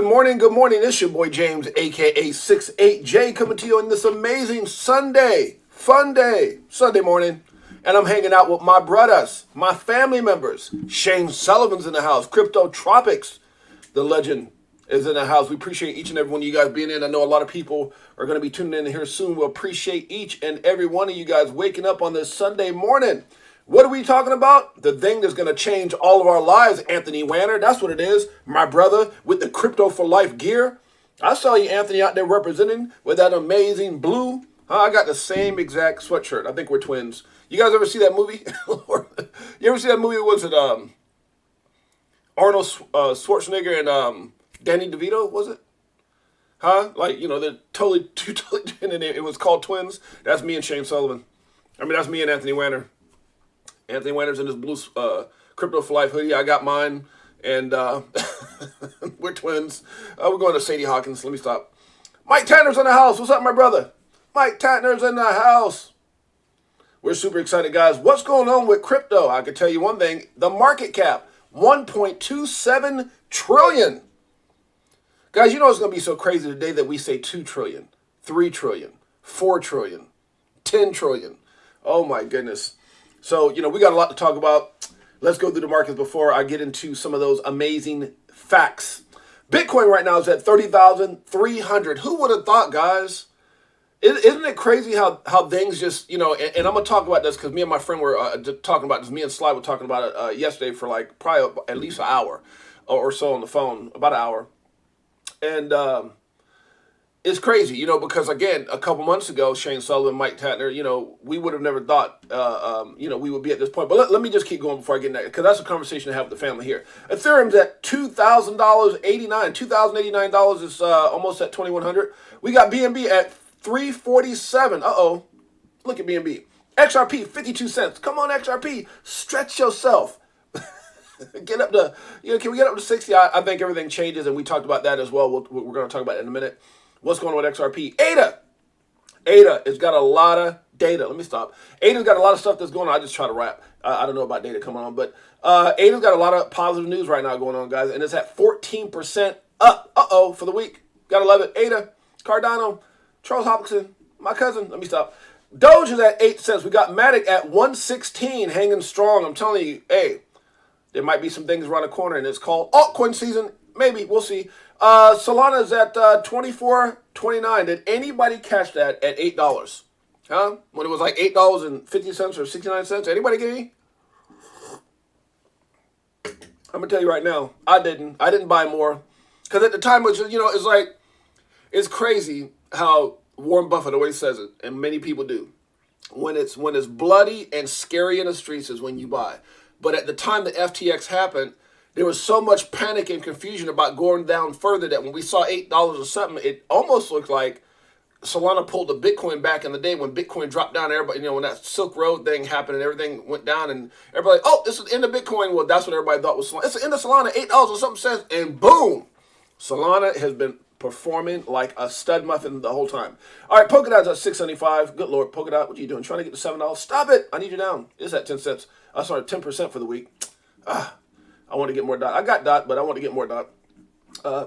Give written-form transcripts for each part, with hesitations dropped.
Good morning, good morning. It's your boy James, aka Six8Jay, coming to you on this amazing Sunday, fun day, Sunday morning. And I'm hanging out with my brothers, my family members. Shane Sullivan's in the house. Crypto Tropics, the legend, is in the house. We appreciate each and every one of you guys being in. I know a lot of people are going to be tuning in here soon. We'll appreciate each and every one of you guys waking up on this Sunday morning. What are we talking about? The thing that's going to change all of our lives, Anthony Wanner. That's what it is. My brother with the Crypto for Life gear. I saw you, Anthony, out there representing with that amazing blue. I got the same exact sweatshirt. I think we're twins. You guys ever see that movie? You ever see that movie? Was it Arnold Schwarzenegger and Danny DeVito? Was it? Huh? Like, you know, they're totally and it was called Twins. That's me and Shane Sullivan. I mean, that's me and Anthony Wanner. Anthony Wanner's in his blue Crypto for Life hoodie. I got mine, and we're twins. We're going to Sadie Hawkins. Let me stop. Mike Tanner's in the house. What's up, my brother? Mike Tanner's in the house. We're super excited, guys. What's going on with crypto? I can tell you one thing. The market cap, $1.27 trillion. Guys, you know it's going to be so crazy today that we say 2 trillion, 3 trillion, 4 trillion, 10 trillion. Oh, my goodness. So, you know, we got a lot to talk about. Let's go through the markets before I get into some of those amazing facts. Bitcoin right now is at 30,300. Who would have thought, guys? Isn't it crazy how things just, you know, and I'm going to talk about this because me and my friend were talking about this. Me and Sly were talking about it yesterday for like probably at least an hour or so on the phone, about an hour. And it's crazy, you know, because, again, a couple months ago, Shane Sullivan, Mike Tanner, you know, we would have never thought, you know, we would be at this point. But let me just keep going before I get into that, because that's a conversation to have with the family here. Ethereum's at $2,000.89. $2,089 is almost at $2,100. We got BNB at $347. Uh-oh. Look at BNB. XRP, 52 cents. Come on, XRP. Stretch yourself. Get up to, you know, can we get up to 60? I think everything changes, and we talked about that as well. We're going to talk about it in a minute. What's going on with XRP? ADA has got a lot of data. Let me stop. ADA's got a lot of stuff that's going on. I just try to rap. I don't know about data coming on, but ADA's got a lot of positive news right now going on, guys, and it's at 14% up. Uh-oh, for the week. Gotta love it. ADA, Cardano, Charles Hopkinson, my cousin. Let me stop. Doge is at 8 cents. We got Matic at 116, hanging strong. I'm telling you, hey, there might be some things around the corner, and it's called altcoin season. Maybe. We'll see. Solana's at $24.29. Did anybody catch that at $8? Huh? When it was like $8.50 or 69 cents? Anybody get any? I'm going to tell you right now, I didn't buy more. Because at the time, which, you know, it's like, it's crazy how Warren Buffett always says it, and many people do. When it's bloody and scary in the streets is when you buy. But at the time the FTX happened, there was so much panic and confusion about going down further that when we saw $8 or something, it almost looked like Solana pulled the Bitcoin back in the day when Bitcoin dropped down. Everybody, you know, when that Silk Road thing happened and everything went down, and everybody, oh, this is the end of Bitcoin. Well, that's what everybody thought was Solana. It's the end of Solana, $8 or something cents, and boom, Solana has been performing like a stud muffin the whole time. All right, Polkadot's at $6.75. Good Lord, Polkadot, what are you doing? Trying to get to $7? Stop it! I need you down. It's at 10 cents. Sorry, 10% for the week. I want to get more dot. I got dot, but I want to get more dot.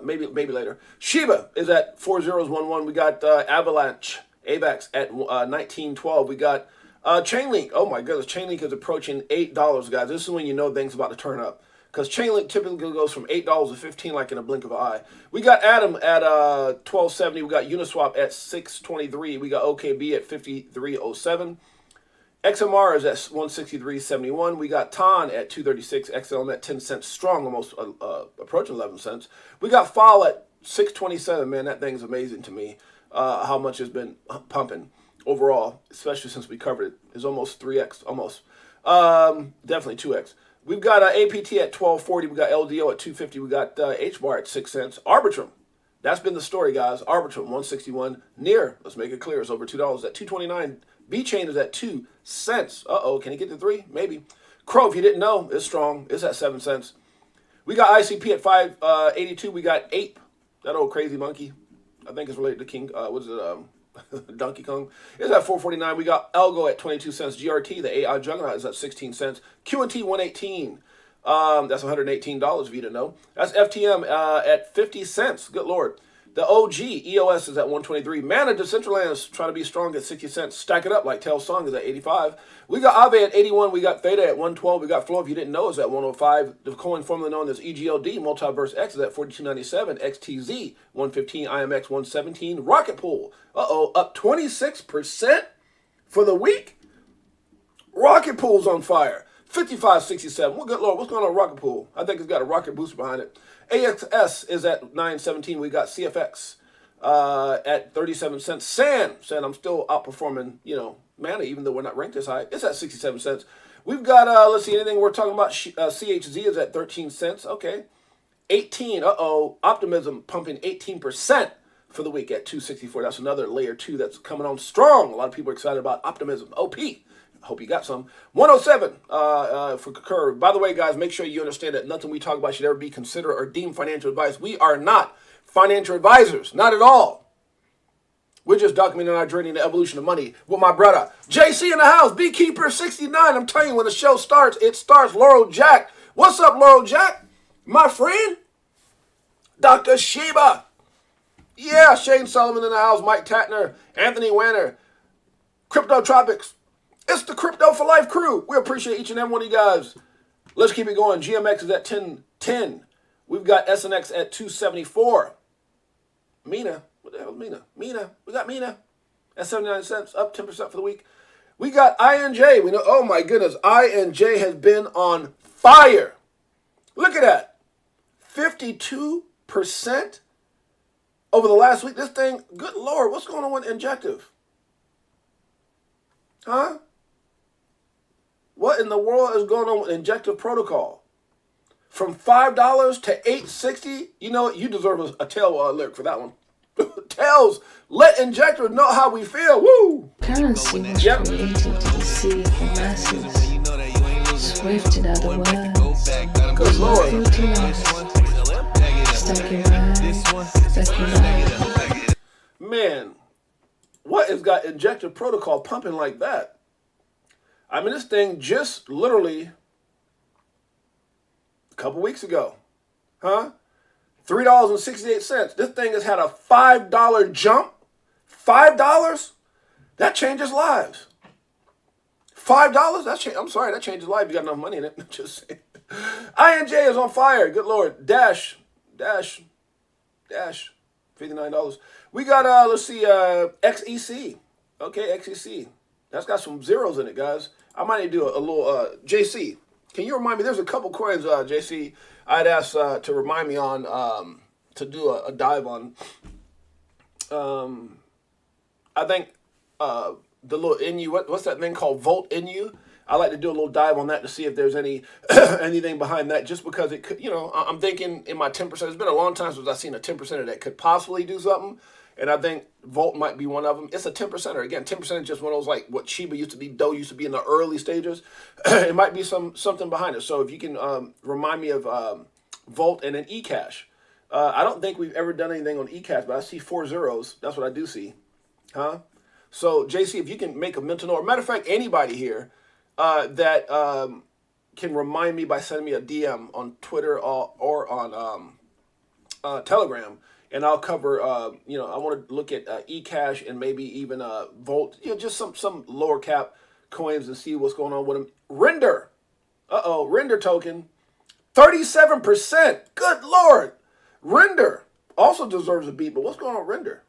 Maybe later. Shiba is at 4011. We got Avalanche, AVAX at 1912. We got Chainlink. Oh my goodness, Chainlink is approaching $8, guys. This is when you know things about to turn up. Because Chainlink typically goes from $8 to $15 like in a blink of an eye. We got Atom at 1270. We got Uniswap at 623. We got OKB at 5307. XMR is at 163.71. We got TON at 236. XLM at 10 cents strong, almost approaching 11 cents. We got FAL at 627. Man, that thing's amazing to me. How much has been pumping overall, especially since we covered it. It's almost 3x, almost. Definitely 2x. We've got APT at 1240. We got LDO at 250. We got HBAR at 6 cents. Arbitrum. That's been the story, guys. Arbitrum, 161. Near, let's make it clear, it's over $2 at 229. B-Chain is at 2 cents. Uh-oh, can it get to 3? Maybe. Crow, if you didn't know, is strong. It's at 7 cents. We got ICP at 582. We got Ape, that old crazy monkey. I think it's related to King, Donkey Kong. It's at 449. We got Algo at 22 cents. GRT, the AI juggernaut, is at 16 cents. QNT 118. That's $118 if you didn't know. That's FTM at 50 cents. Good Lord. The OG EOS is at 123. Mana Decentraland is trying to be strong at 60 cents. Stack it up like Tell's Song is at 85. We got Aave at 81. We got Theta at 112. We got Flow, if you didn't know, is at 105. The coin formerly known as EGLD, Multiverse X, is at 42.97. XTZ 115. IMX 117. Rocket Pool, up 26% for the week. Rocket Pool's on fire. 55.67. Well, good Lord, what's going on with Rocket Pool? I think it's got a rocket booster behind it. AXS is at 9.17. We got CFX at 37 cents. Sand, I'm still outperforming, Mana, even though we're not ranked this high. It's at 67 cents. We've got, let's see, anything we're talking about. CHZ is at 13 cents. Okay. 18. Optimism pumping 18% for the week at 264. That's another layer 2 that's coming on strong. A lot of people are excited about Optimism. OP. Hope you got some. 107 for Curve. By the way, guys, make sure you understand that nothing we talk about should ever be considered or deemed financial advice. We are not financial advisors. Not at all. We're just documenting our journey in the evolution of money with my brother. JC in the house. Beekeeper 69. I'm telling you, when the show starts, it starts. Laurel Jack. What's up, Laurel Jack? My friend. Dr. Sheba. Yeah, Shane Sullivan in the house. Mike Tatner. Anthony Wanner. Crypto Tropics. It's the Crypto for Life crew. We appreciate each and every one of you guys. Let's keep it going. GMX is at 10.10. We've got SNX at 274. Mina. What the hell is Mina? Mina. We got Mina at 79 cents, up 10% for the week. We got INJ. We know, oh my goodness, INJ has been on fire. Look at that. 52% over the last week. This thing, good Lord, what's going on with Injective? Huh? What in the world is going on with Injective Protocol? From $5 to $8.60, you know what? You deserve a tail lyric for that one. Tails, let Injector know how we feel. Woo! Currency was created to deceive the masses. Swifted are the words. Good Lord. Man, what has got Injector Protocol pumping like that? I mean, this thing just literally a couple weeks ago, huh? $3.68. This thing has had a $5 jump. $5? That changes lives. $5? I'm sorry, that changes lives. You got enough money in it. Just saying. INJ is on fire. Good Lord. Dash. $59. We got, let's see, XEC. Okay, XEC. That's got some zeros in it, guys. I might need to do a little, JC. Can you remind me? There's a couple coins, JC, I'd ask to remind me on, to do a dive on. I think the little NU, what's that thing called? Volt NU? I like to do a little dive on that to see if there's any anything behind that, just because it could, I'm thinking in my 10%, it's been a long time since I've seen a 10% that could possibly do something. And I think Volt might be one of them. It's a 10%er. Again, 10% is just one of those, like what Shiba used to be, Doe used to be in the early stages. It might be something behind it. So if you can remind me of Volt and then eCash. I don't think we've ever done anything on eCash, but I see 4 zeros. That's what I do see. Huh? So, JC, if you can make a mental note. Matter of fact, anybody here that can remind me by sending me a DM on Twitter or on Telegram. And I'll cover, I want to look at eCash and maybe even Volt, just some lower cap coins and see what's going on with them. Render. Render token. 37%. Good Lord. Render also deserves a beat, but what's going on with Render?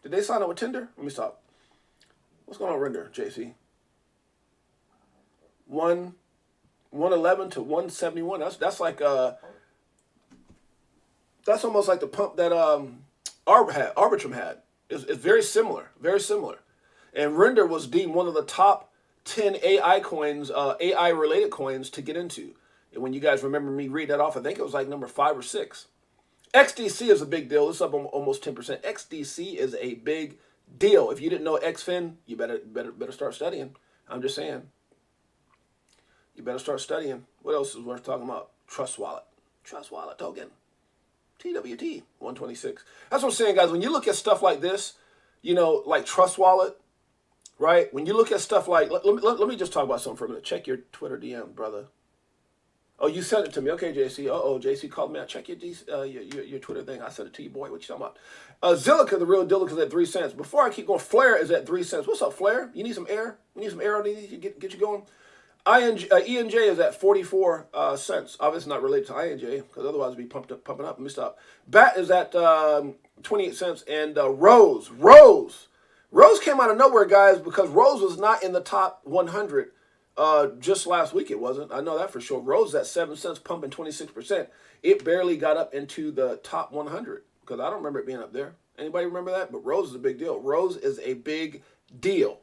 Did they sign up with Tinder? Let me stop. What's going on with Render, JC? 111 to 171. That's like that's almost like the pump that Arbitrum had. It's very similar, very similar. And Render was deemed one of the top 10 AI coins, AI-related coins to get into. And when you guys remember me read that off, I think it was like number 5 or 6. XDC is a big deal. It's up almost 10%. XDC is a big deal. If you didn't know XFin, you better start studying. I'm just saying. You better start studying. What else is worth talking about? Trust Wallet. Trust Wallet token. TWT 126. That's what I'm saying, guys. When you look at stuff like this, like Trust Wallet, right? When you look at stuff like, let me just talk about something for a minute. Check your Twitter DM, brother. Oh, you sent it to me. Okay, JC. Uh-oh, JC called me. I check your Twitter thing. I sent it to you, boy. What you talking about? Zillica, the real Dillica, is at 3 cents. Before I keep going, Flair is at 3 cents. What's up, Flair? You need some air? You need some air on these? Get you going? ENJ is at 44 cents. Obviously not related to INJ, because otherwise it'd be pumping up. Let me stop. BAT is at 28 cents. And Rose came out of nowhere, guys, because Rose was not in the top 100 just last week. It wasn't. I know that for sure. Rose at 7 cents, pumping 26%. It barely got up into the top 100, because I don't remember it being up there. Anybody remember that? But Rose is a big deal. Rose is a big deal.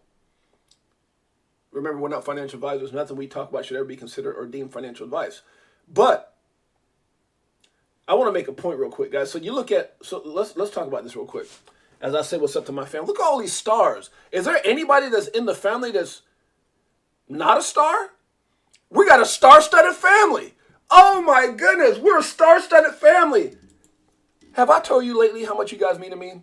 Remember, we're not financial advisors. Nothing we talk about should ever be considered or deemed financial advice. But I want to make a point real quick, guys. So you look at, so let's talk about this real quick. As I say what's up to my family. Look at all these stars. Is there anybody that's in the family that's not a star? We got a star-studded family. Oh my goodness, we're a star-studded family. Have I told you lately how much you guys mean to me?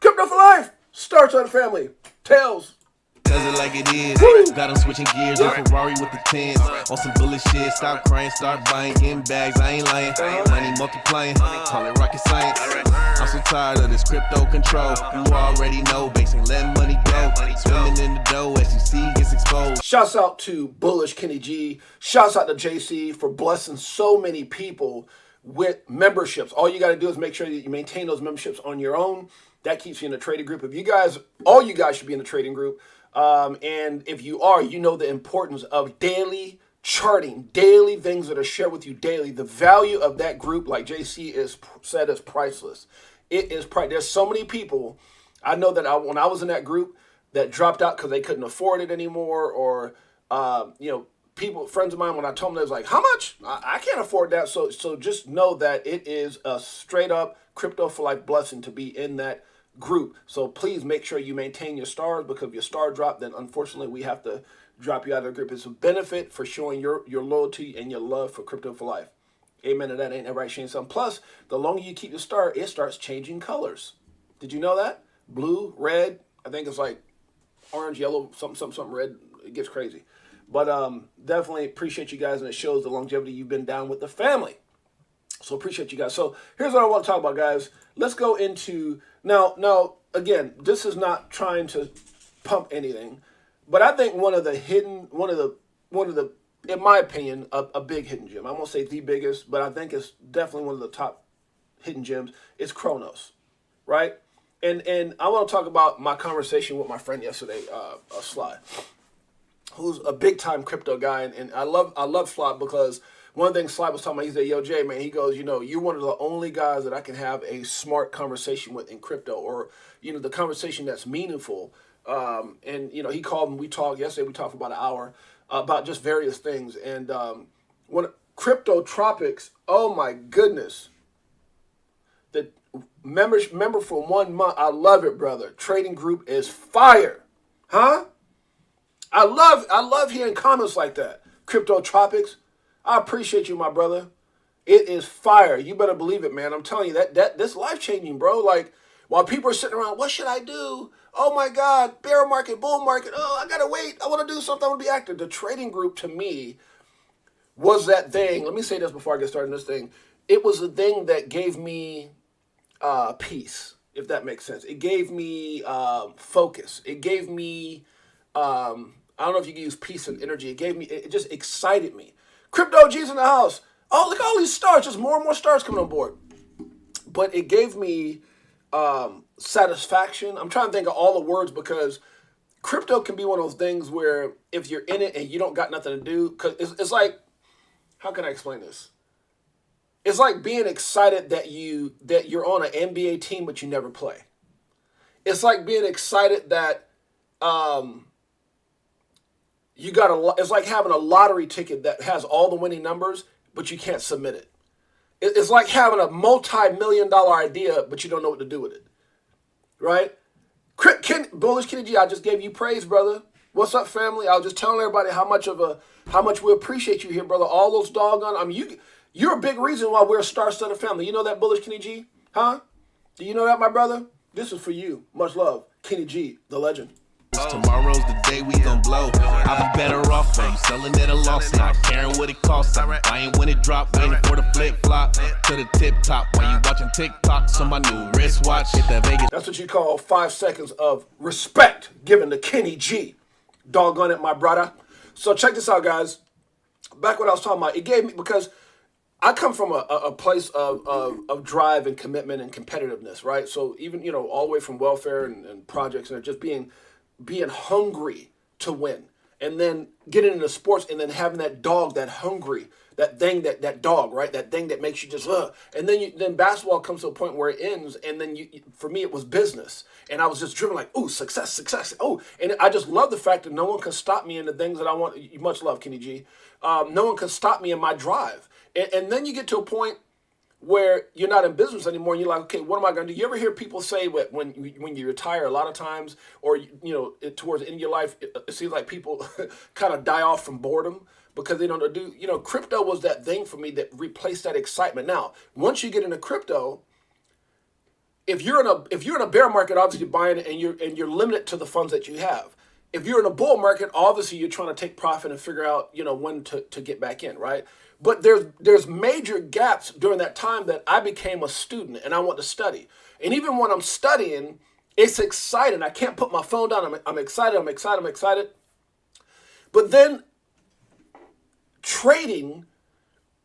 Crypto for life, star-studded family. Tails. Does it like it is. Woo! Got them switching gears. A Ferrari with the tens. On some bullet shit. Stop crying, start buying, getting bags. I ain't lying. Money multiplying. Call it rocket science. I'm so tired of this crypto control. You already know. Banks ain't letting money go. Swimming in the dough. SEC gets exposed. Shouts out to Bullish Kenny G. Shouts out to JC for blessing so many people with memberships. All you got to do is make sure that you maintain those memberships on your own. That keeps you in the trading group. If you guys, all you guys should be in the trading group. And if you are, you know the importance of daily charting, daily things that are shared with you daily. The value of that group, like JC said, is priceless. It is priceless. There's so many people, I know that when I was in that group, that dropped out because they couldn't afford it anymore, or people, friends of mine, when I told them, they was like, how much? I can't afford that. So just know that it is a straight up crypto for life blessing to be in that group. So please make sure you maintain your stars, because if your star drop, then unfortunately we have to drop you out of the group. It's a benefit for showing your loyalty and your love for crypto for life. Amen to that. Ain't that right, Shane? Something. Plus, the longer you keep your star, it starts changing colors. Did you know that? Blue, red, I think it's like orange, yellow, something red. It gets crazy. But definitely appreciate you guys, and it shows the longevity you've been down with the family. So appreciate you guys. So here's what I want to talk about, guys. Let's go into now. Again, this is not trying to pump anything, but I think one of the, in my opinion, a big hidden gem. I won't say the biggest, but I think it's definitely one of the top hidden gems. Is Kronos, right? And I want to talk about my conversation with my friend yesterday, Sly, who's a big time crypto guy, and I love Sly because one thing Sly was talking about, he said, yo, Jay, man, he goes, you're one of the only guys that I can have a smart conversation with in crypto, or, the conversation that's meaningful. And, he called and we talked yesterday. We talked for about an hour about just various things. And when Crypto Tropics, oh my goodness, the member for 1 month, I love it, brother. Trading group is fire, huh? I love hearing comments like that. Crypto Tropics, I appreciate you, my brother. It is fire. You better believe it, man. I'm telling you that this life-changing, bro. Like, while people are sitting around, what should I do? Oh my God, bear market, bull market. Oh, I gotta wait. I want to do something. I want to be active. The trading group to me was that thing. Let me say this before I get started on this thing. It was the thing that gave me peace, if that makes sense. It gave me focus. It gave me, I don't know if you can use peace and energy. It just excited me. Crypto G's in the house. Oh, look at all these stars. Just more and more stars coming on board. But it gave me satisfaction. I'm trying to think of all the words, because crypto can be one of those things where if you're in it and you don't got nothing to do, because it's like, how can I explain this? It's like being excited that you're on an NBA team but you never play. It's like being excited that it's like having a lottery ticket that has all the winning numbers, but you can't submit it. It's like having a multi-million-dollar idea, but you don't know what to do with it, right? Bullish Kenny G, I just gave you praise, brother. What's up, family? I was just telling everybody how much we appreciate you here, brother. All those doggone, you're a big reason why we're a star-studded family. You know that, Bullish Kenny G? Huh? Do you know that, my brother? This is for you. Much love. Kenny G, the legend. Tomorrow's the day we gon' blow. I'll be better off when you selling at a loss, not caring what it costs. I'm buying when it drop, waiting for the flip flop to the tip top. While you watching TikToks on my new wristwatch, hit that Vegas. That's what you call 5 seconds of respect given to Kenny G. Doggone it, my brother. So check this out, guys. Back what I was talking about, it gave me, because I come from a place of drive and commitment and competitiveness, right? So even, all the way from welfare and projects and just being hungry to win, and then getting into sports and then having that dog, that hungry, that thing, that dog, right? That thing that makes you just, and then basketball comes to a point where it ends, and then for me, it was business. And I was just driven like, oh, success. Oh, and I just love the fact that no one can stop me in the things that I want. You much love, Kenny G. No one can stop me in my drive. And then you get to a point where you're not in business anymore, and you're like, okay, what am I going to do? You ever hear people say when you retire, a lot of times, or towards the end of your life, it seems like people kind of die off from boredom because they don't do. Crypto was that thing for me that replaced that excitement. Now, once you get into crypto, if you're in a bear market, obviously you're buying it, and you're limited to the funds that you have. If you're in a bull market, obviously you're trying to take profit and figure out when to get back in, right? But there's major gaps during that time that I became a student and I want to study. And even when I'm studying, it's exciting. I can't put my phone down. I'm excited. But then trading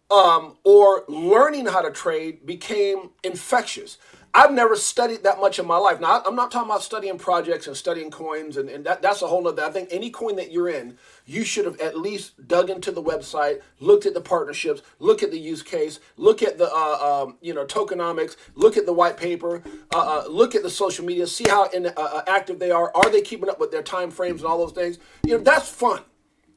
or learning how to trade became infectious. I've never studied that much in my life. Now, I'm not talking about studying projects and studying coins, and that's a whole nother. I think any coin that you're in, you should have at least dug into the website, looked at the partnerships, look at the use case, look at the tokenomics, look at the white paper, look at the social media, see how active they are. Are they keeping up with their time frames and all those things? That's fun.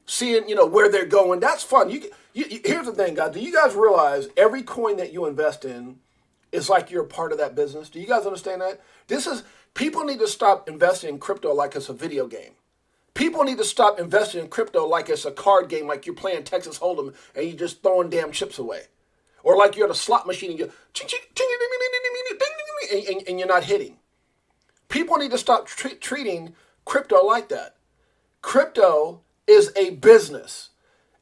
Seeing where they're going, that's fun. Here's the thing, guys. Do you guys realize every coin that you invest in? It's like you're a part of that business. Do you guys understand that? People need to stop investing in crypto like it's a video game. People need to stop investing in crypto like it's a card game, like you're playing Texas Hold'em and you're just throwing damn chips away. Or like you're at a slot machine and you're and you're not hitting. People need to stop treating crypto like that. Crypto is a business.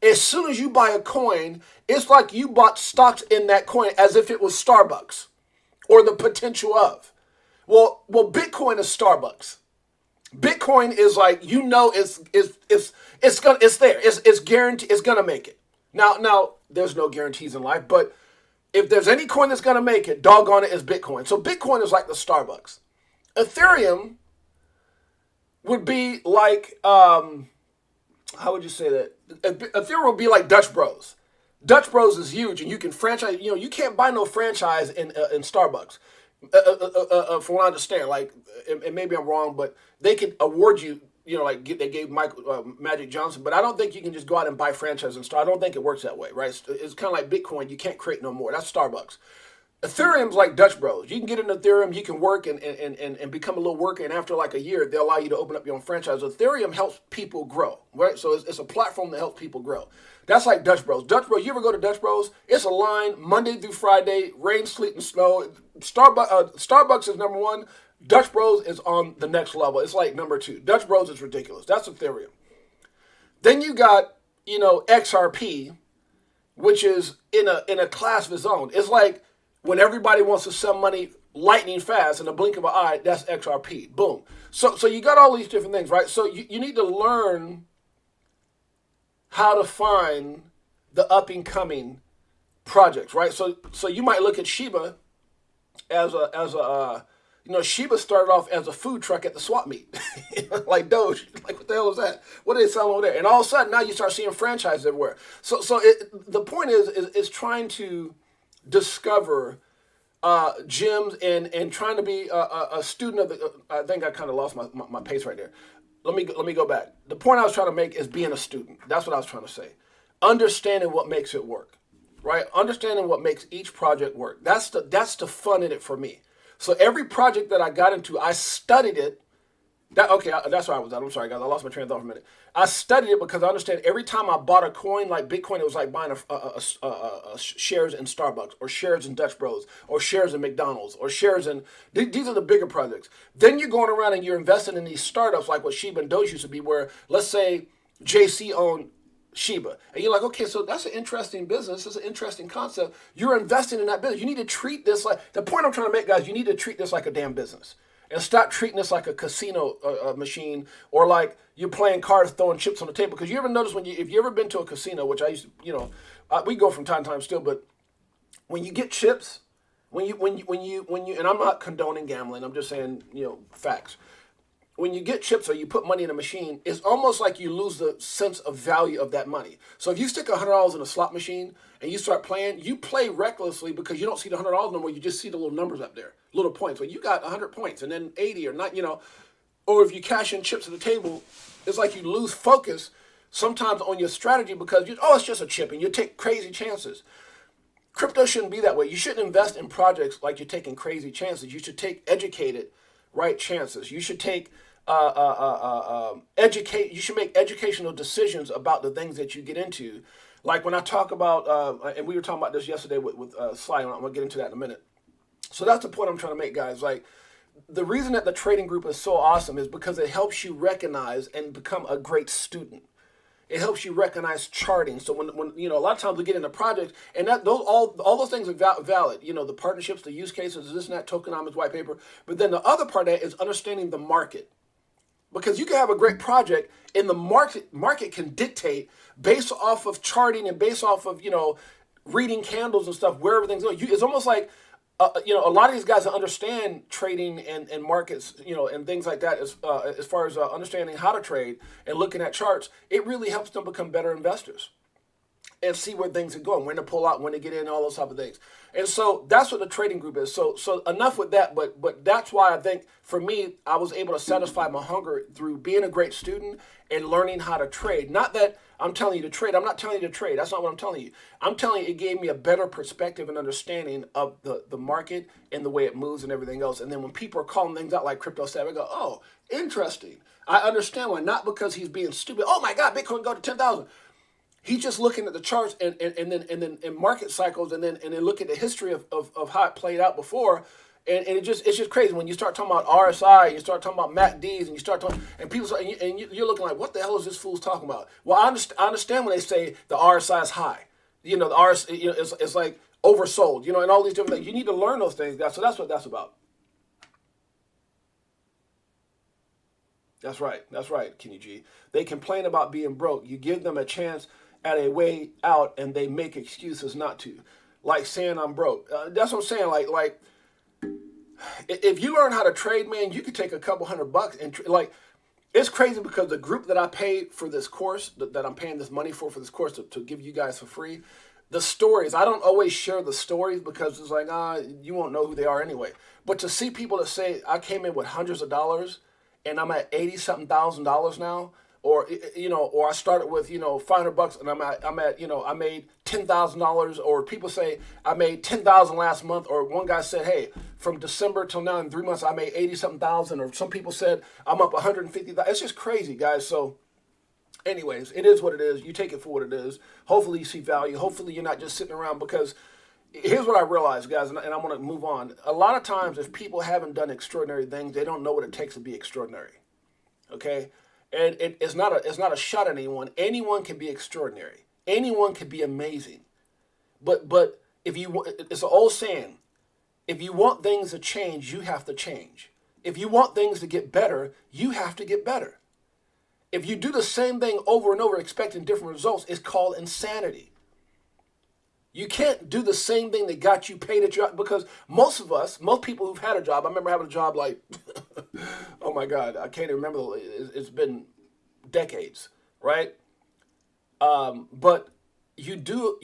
As soon as you buy a coin, it's like you bought stocks in that coin as if it was Starbucks or the potential of. Well, Bitcoin is Starbucks. Bitcoin is like, it's there. It's guaranteed. It's gonna make it. Now there's no guarantees in life, but if there's any coin that's gonna make it, doggone it, is Bitcoin. So Bitcoin is like the Starbucks. Ethereum would be like, how would you say that? Ethereum would be like Dutch Bros. Dutch Bros is huge, and you can franchise. You can't buy no franchise in Starbucks. From what I understand, like, and maybe I'm wrong, but they could award you. They gave Magic Johnson, but I don't think you can just go out and buy franchise and start. I don't think it works that way, right? It's kind of like Bitcoin. You can't create no more. That's Starbucks. Ethereum's like Dutch Bros. You can get into Ethereum, you can work and become a little worker, and after like a year, they'll allow you to open up your own franchise. Ethereum helps people grow, right? So it's a platform that helps people grow. That's like Dutch Bros. Dutch Bros, you ever go to Dutch Bros? It's a line, Monday through Friday, rain, sleet, and snow. Starbucks is number one. Dutch Bros is on the next level. It's like number two. Dutch Bros is ridiculous. That's Ethereum. Then you got, XRP, which is in a class of its own. It's like, when everybody wants to sell money lightning fast in a blink of an eye, that's XRP. Boom. So you got all these different things, right? So you need to learn how to find the up and coming projects, right? So you might look at Shiba as a Shiba started off as a food truck at the swap meet, like Doge. Like, what the hell is that? What are they selling over there? And all of a sudden now you start seeing franchises everywhere. So the point is trying to discover gems and trying to be a student of the. I think I kind of lost my pace right there. Let me go back. The point I was trying to make is being a student. That's what I was trying to say. Understanding what makes it work, right? Understanding what makes each project work. That's the fun in it for me. So every project that I got into, I studied it That's where I was at. I'm sorry, guys. I lost my train of thought for a minute. I studied it because I understand every time I bought a coin, like Bitcoin, it was like buying shares in Starbucks or shares in Dutch Bros or shares in McDonald's or shares in. These are the bigger projects. Then you're going around and you're investing in these startups like what Shiba and Doge used to be, where let's say JC owned Shiba. And you're like, okay, so that's an interesting business. It's an interesting concept. You're investing in that business. You need to treat this like, the point I'm trying to make, guys, you need to treat this like a damn business. And stop treating this like a casino machine or like you're playing cards, throwing chips on the table. Because you ever notice if you ever been to a casino, which I used to, we go from time to time still, but when you get chips, when you, and I'm not condoning gambling, I'm just saying, facts. When you get chips or you put money in a machine, it's almost like you lose the sense of value of that money. So if you stick $100 in a slot machine and you start playing, you play recklessly because you don't see the $100 no more. You just see the little numbers up there, little points. Well, you got 100 points and then 80 or not, or if you cash in chips at the table, it's like you lose focus sometimes on your strategy because it's just a chip and you take crazy chances. Crypto shouldn't be that way. You shouldn't invest in projects like you're taking crazy chances. You should take educated, right chances. You should take you should make educational decisions about the things that you get into. Like when I talk about, and we were talking about this yesterday with Sly, and I'm going to get into that in a minute. So that's the point I'm trying to make, guys. Like, the reason that the trading group is so awesome is because it helps you recognize and become a great student. It helps you recognize charting. So when a lot of times we get into projects, and all those things are valid. The partnerships, the use cases, this and that, tokenomics, white paper. But then the other part of that is understanding the market. Because you can have a great project and the market can dictate based off of charting and based off of, reading candles and stuff, where everything's going. It's almost like, a lot of these guys that understand trading and markets, and things like that as far as understanding how to trade and looking at charts, it really helps them become better investors and see where things are going, when to pull out, when to get in, all those type of things. And so that's what the trading group is. So enough with that, but that's why I think for me, I was able to satisfy my hunger through being a great student and learning how to trade. Not that I'm telling you to trade. I'm not telling you to trade. That's not what I'm telling you. I'm telling you it gave me a better perspective and understanding of the market and the way it moves and everything else. And then when people are calling things out like crypto said, I go, oh, interesting. I understand why. Not because he's being stupid. Oh my God, Bitcoin go to 10,000. He's just looking at the charts and then in market cycles and then look at the history of how it played out before. And it's just crazy when you start talking about RSI and you start talking about MACDs and you start talking and people start, and you're looking like, what the hell is this fool's talking about? Well, I understand when they say the RSI is high. The RSI it's like oversold. And all these different things. You need to learn those things, guys. So that's what that's about. That's right, Kenny G. They complain about being broke. You give them a chance at a way out, and they make excuses not to, like saying I'm broke. That's what I'm saying. Like, if you learn how to trade, man, you could take a couple $100 and it's crazy because the group that I paid for this course, that I'm paying this money for this course to give you guys for free, the stories, I don't always share the stories because it's like, you won't know who they are anyway. But to see people that say I came in with hundreds of dollars and I'm at $80-something thousand now, or I started with $500 and I made $10,000, or people say I made $10,000 last month, or one guy said, hey, from December till now in 3 months I made $80-something thousand, or some people said I'm up $150,000. It's just crazy, guys. So, anyways, it is what it is. You take it for what it is. Hopefully you see value. Hopefully you're not just sitting around because. Here's what I realized, guys, and I want to move on. A lot of times, if people haven't done extraordinary things, they don't know what it takes to be extraordinary. Okay, and it's not a shot at anyone. Anyone can be extraordinary. Anyone can be amazing. But if you, it's an old saying: if you want things to change, you have to change. If you want things to get better, you have to get better. If you do the same thing over and over, expecting different results, it's called insanity. You can't do the same thing that got you paid at your job, because most people who've had a job, I remember having a job like, oh my God, I can't even remember. It's been decades, right? But you do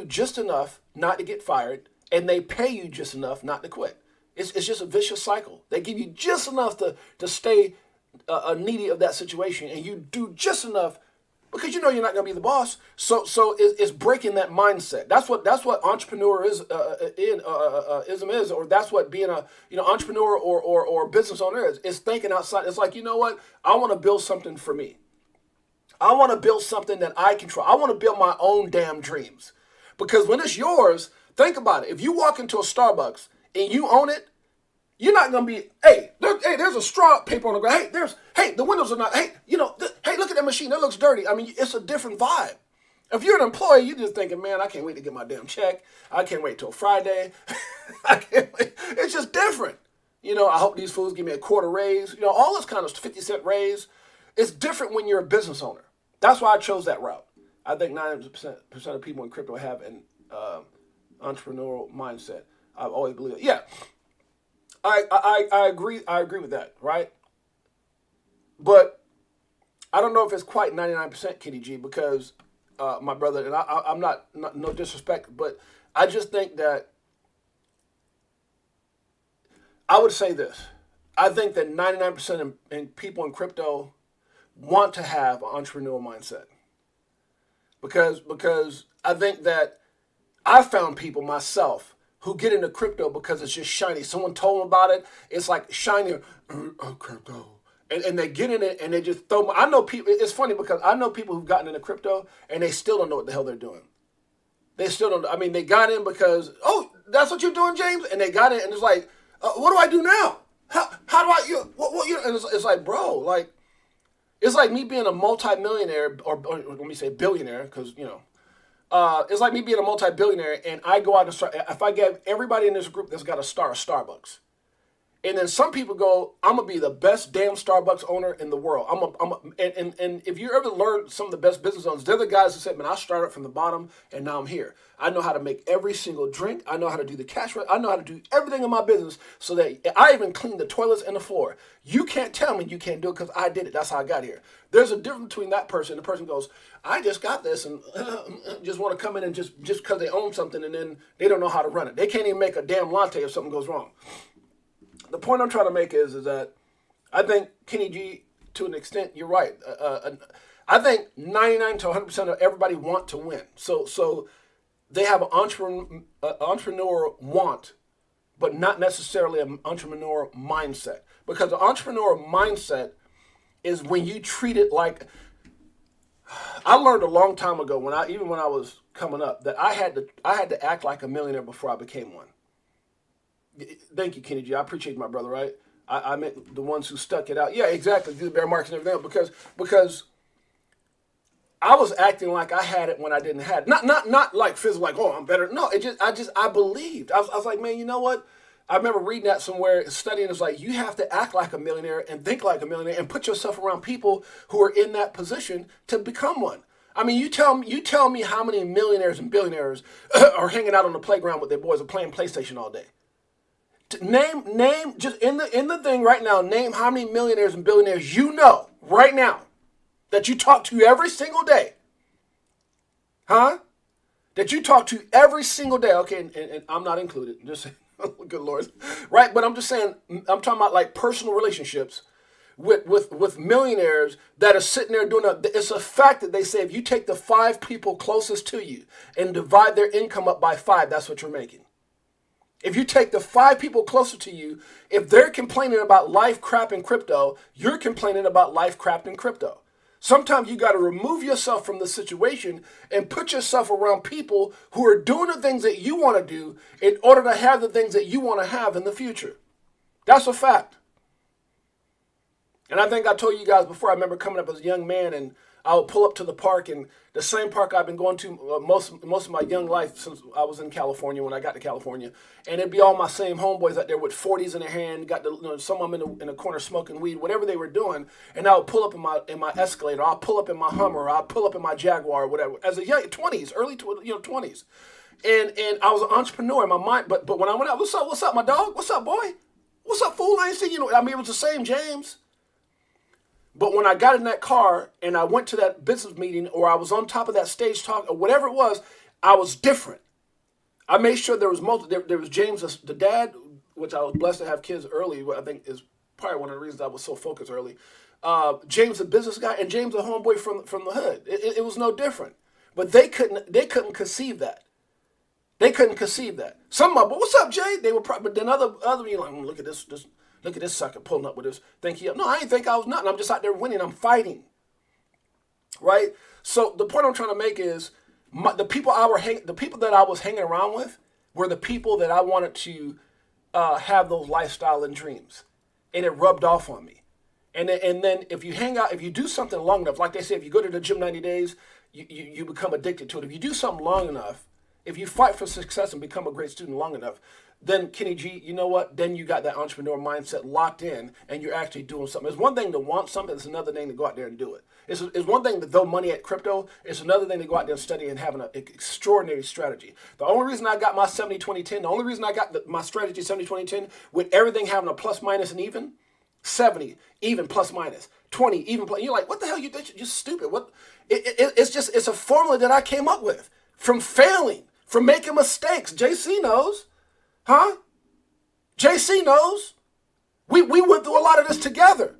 just enough not to get fired, and they pay you just enough not to quit. It's just a vicious cycle. They give you just enough to stay needy of that situation, and you do just enough because you know you're not going to be the boss. So it's breaking that mindset. That's what entrepreneur is ism is, or that's what being a entrepreneur or business owner is. It's thinking outside. It's like, you know what? I want to build something for me. I want to build something that I control. I want to build my own damn dreams. Because when it's yours, think about it. If you walk into a Starbucks and you own it, you're not going to be, hey, there's a straw paper on the ground. Hey, the windows are not, hey, hey, look at that machine. That looks dirty. I mean, it's a different vibe. If you're an employee, you're just thinking, man, I can't wait to get my damn check. I can't wait till Friday. I can't wait. It's just different. I hope these fools give me a quarter raise. All this kind of 50-cent raise. It's different when you're a business owner. That's why I chose that route. I think 90% of people in crypto have an entrepreneurial mindset. I've always believed it. Yeah, I agree. I agree with that, right? But I don't know if it's quite 99%, Kitty G, because my brother, and I'm not no disrespect, but I just think that I would say this. I think that 99% in people in crypto want to have an entrepreneurial mindset. Because I think that I found people myself who get into crypto because it's just shiny. Someone told them about it. It's like shiny, crypto. And they get in it and they just throw. I know people, it's funny because I know people who've gotten into crypto and they still don't know what the hell they're doing. They still don't. I mean, they got in because, oh, that's what you're doing, James? And they got in and it's like, what do I do now? How do I, and it's like, bro, like, it's like me being a multi-millionaire, or let me say billionaire, because, it's like me being a multi-billionaire, and I go out and start, if I get everybody in this group that's got a star of Starbucks, and then some people go, I'm going to be the best damn Starbucks owner in the world. And if you ever learn some of the best business owners, they're the guys who said, man, I started from the bottom, and now I'm here. I know how to make every single drink. I know how to do the cash rate. I know how to do everything in my business so that I even clean the toilets and the floor. You can't tell me you can't do it because I did it. That's how I got here. There's a difference between that person and the person goes, I just got this and just want to come in and just because they own something and then they don't know how to run it. They can't even make a damn latte if something goes wrong. The point I'm trying to make is that I think, Kenny G, to an extent, you're right. I think 99 to 100% of everybody want to win. So they have an entrepreneur want, but not necessarily an entrepreneur mindset. Because the entrepreneur mindset is when you treat it like, I learned a long time ago when I was coming up that I had to act like a millionaire before I became one. Thank you, Kenny G. I appreciate you, my brother, right? I meant the ones who stuck it out. Yeah, exactly. Do the bear markets and everything else because I was acting like I had it when I didn't have it. Not like physical, like, oh, I'm better. No, I believed. I was like, man, you know what? I remember reading that somewhere, studying. It's like, you have to act like a millionaire and think like a millionaire and put yourself around people who are in that position to become one. I mean, you tell me how many millionaires and billionaires are hanging out on the playground with their boys or playing PlayStation all day. Name just in the thing right now, name how many millionaires and billionaires you know right now that you talk to every single day. Huh? That you talk to every single day. Okay, and I'm not included. Just saying, good Lord. Right? But I'm just saying, I'm talking about like personal relationships with millionaires that are sitting there doing it's a fact that they say if you take the 5 people closest to you and divide their income up by 5, that's what you're making. If you take the 5 people closer to you, if they're complaining about life crap in crypto, you're complaining about life crap in crypto. Sometimes you got to remove yourself from the situation and put yourself around people who are doing the things that you want to do in order to have the things that you want to have in the future. That's a fact. And I think I told you guys before, I remember coming up as a young man and I would pull up to the park, and the same park I've been going to most of my young life since I was in California when I got to California. And it'd be all my same homeboys out there with 40s in their hand, got some of them in a corner smoking weed, whatever they were doing. And I would pull up in my Escalator, I'll pull up in my Hummer, I'll pull up in my Jaguar, or whatever. As a young 20s, early 20s. And I was an entrepreneur in my mind. But when I went out, what's up, my dog? What's up, boy? What's up, fool? I ain't seen you. I mean, it was the same James. But when I got in that car and I went to that business meeting or I was on top of that stage talk or whatever it was, I was different. I made sure there was there was James, the dad, which I was blessed to have kids early. I think is probably one of the reasons I was so focused early. James a business guy, and James a homeboy from the hood. It was no different. But they couldn't conceive that. They couldn't conceive that. Some of them, what's up, Jay? They were probably, but then other you like, look at this sucker pulling up with this. Think he, no, I ain't think I was nothing. I'm just out there winning. I'm fighting. Right? So the point I'm trying to make is the people that I was hanging around with were the people that I wanted to have those lifestyle and dreams, and it rubbed off on me. And then if you hang out, if you do something long enough, like they say, if you go to the gym 90 days, you become addicted to it. If you do something long enough, if you fight for success and become a great student long enough, then Kenny G, you know what? Then you got that entrepreneur mindset locked in, and you're actually doing something. It's one thing to want something; it's another thing to go out there and do it. It's one thing to throw money at crypto. It's another thing to go out there and study and have an extraordinary strategy. The only reason I got my 70-20-10, the only reason I got my strategy 70-20-10, with everything having a plus, minus, and even, 70 even plus minus, 20 even plus. You're like, what the hell? You're just stupid. What? It's a formula that I came up with from failing, from making mistakes. JC knows. Huh? JC knows. We went through a lot of this together.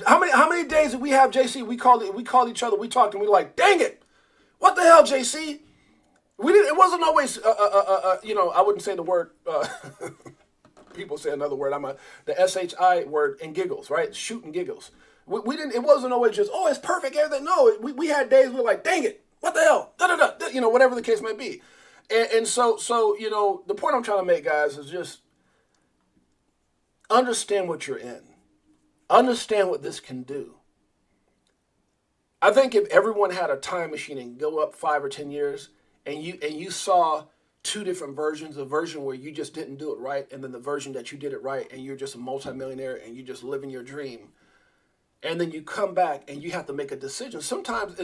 How many days did we have, JC? We called each other. We talked and we were like, dang it, what the hell, JC? We didn't. It wasn't always I wouldn't say the word. People say another word. The SHI word and giggles, right? Shoot and giggles. We didn't. It wasn't always just, oh, it's perfect, everything. No, we had days we were like, dang it, what the hell? Da da da. Whatever the case may be. And so the point I'm trying to make, guys, is just understand what you're in. Understand what this can do. I think if everyone had a time machine and go up 5 or 10 years, and you saw two different versions, a version where you just didn't do it right, and then the version that you did it right, and you're just a multimillionaire and you're just living your dream, and then you come back and you have to make a decision. Sometimes,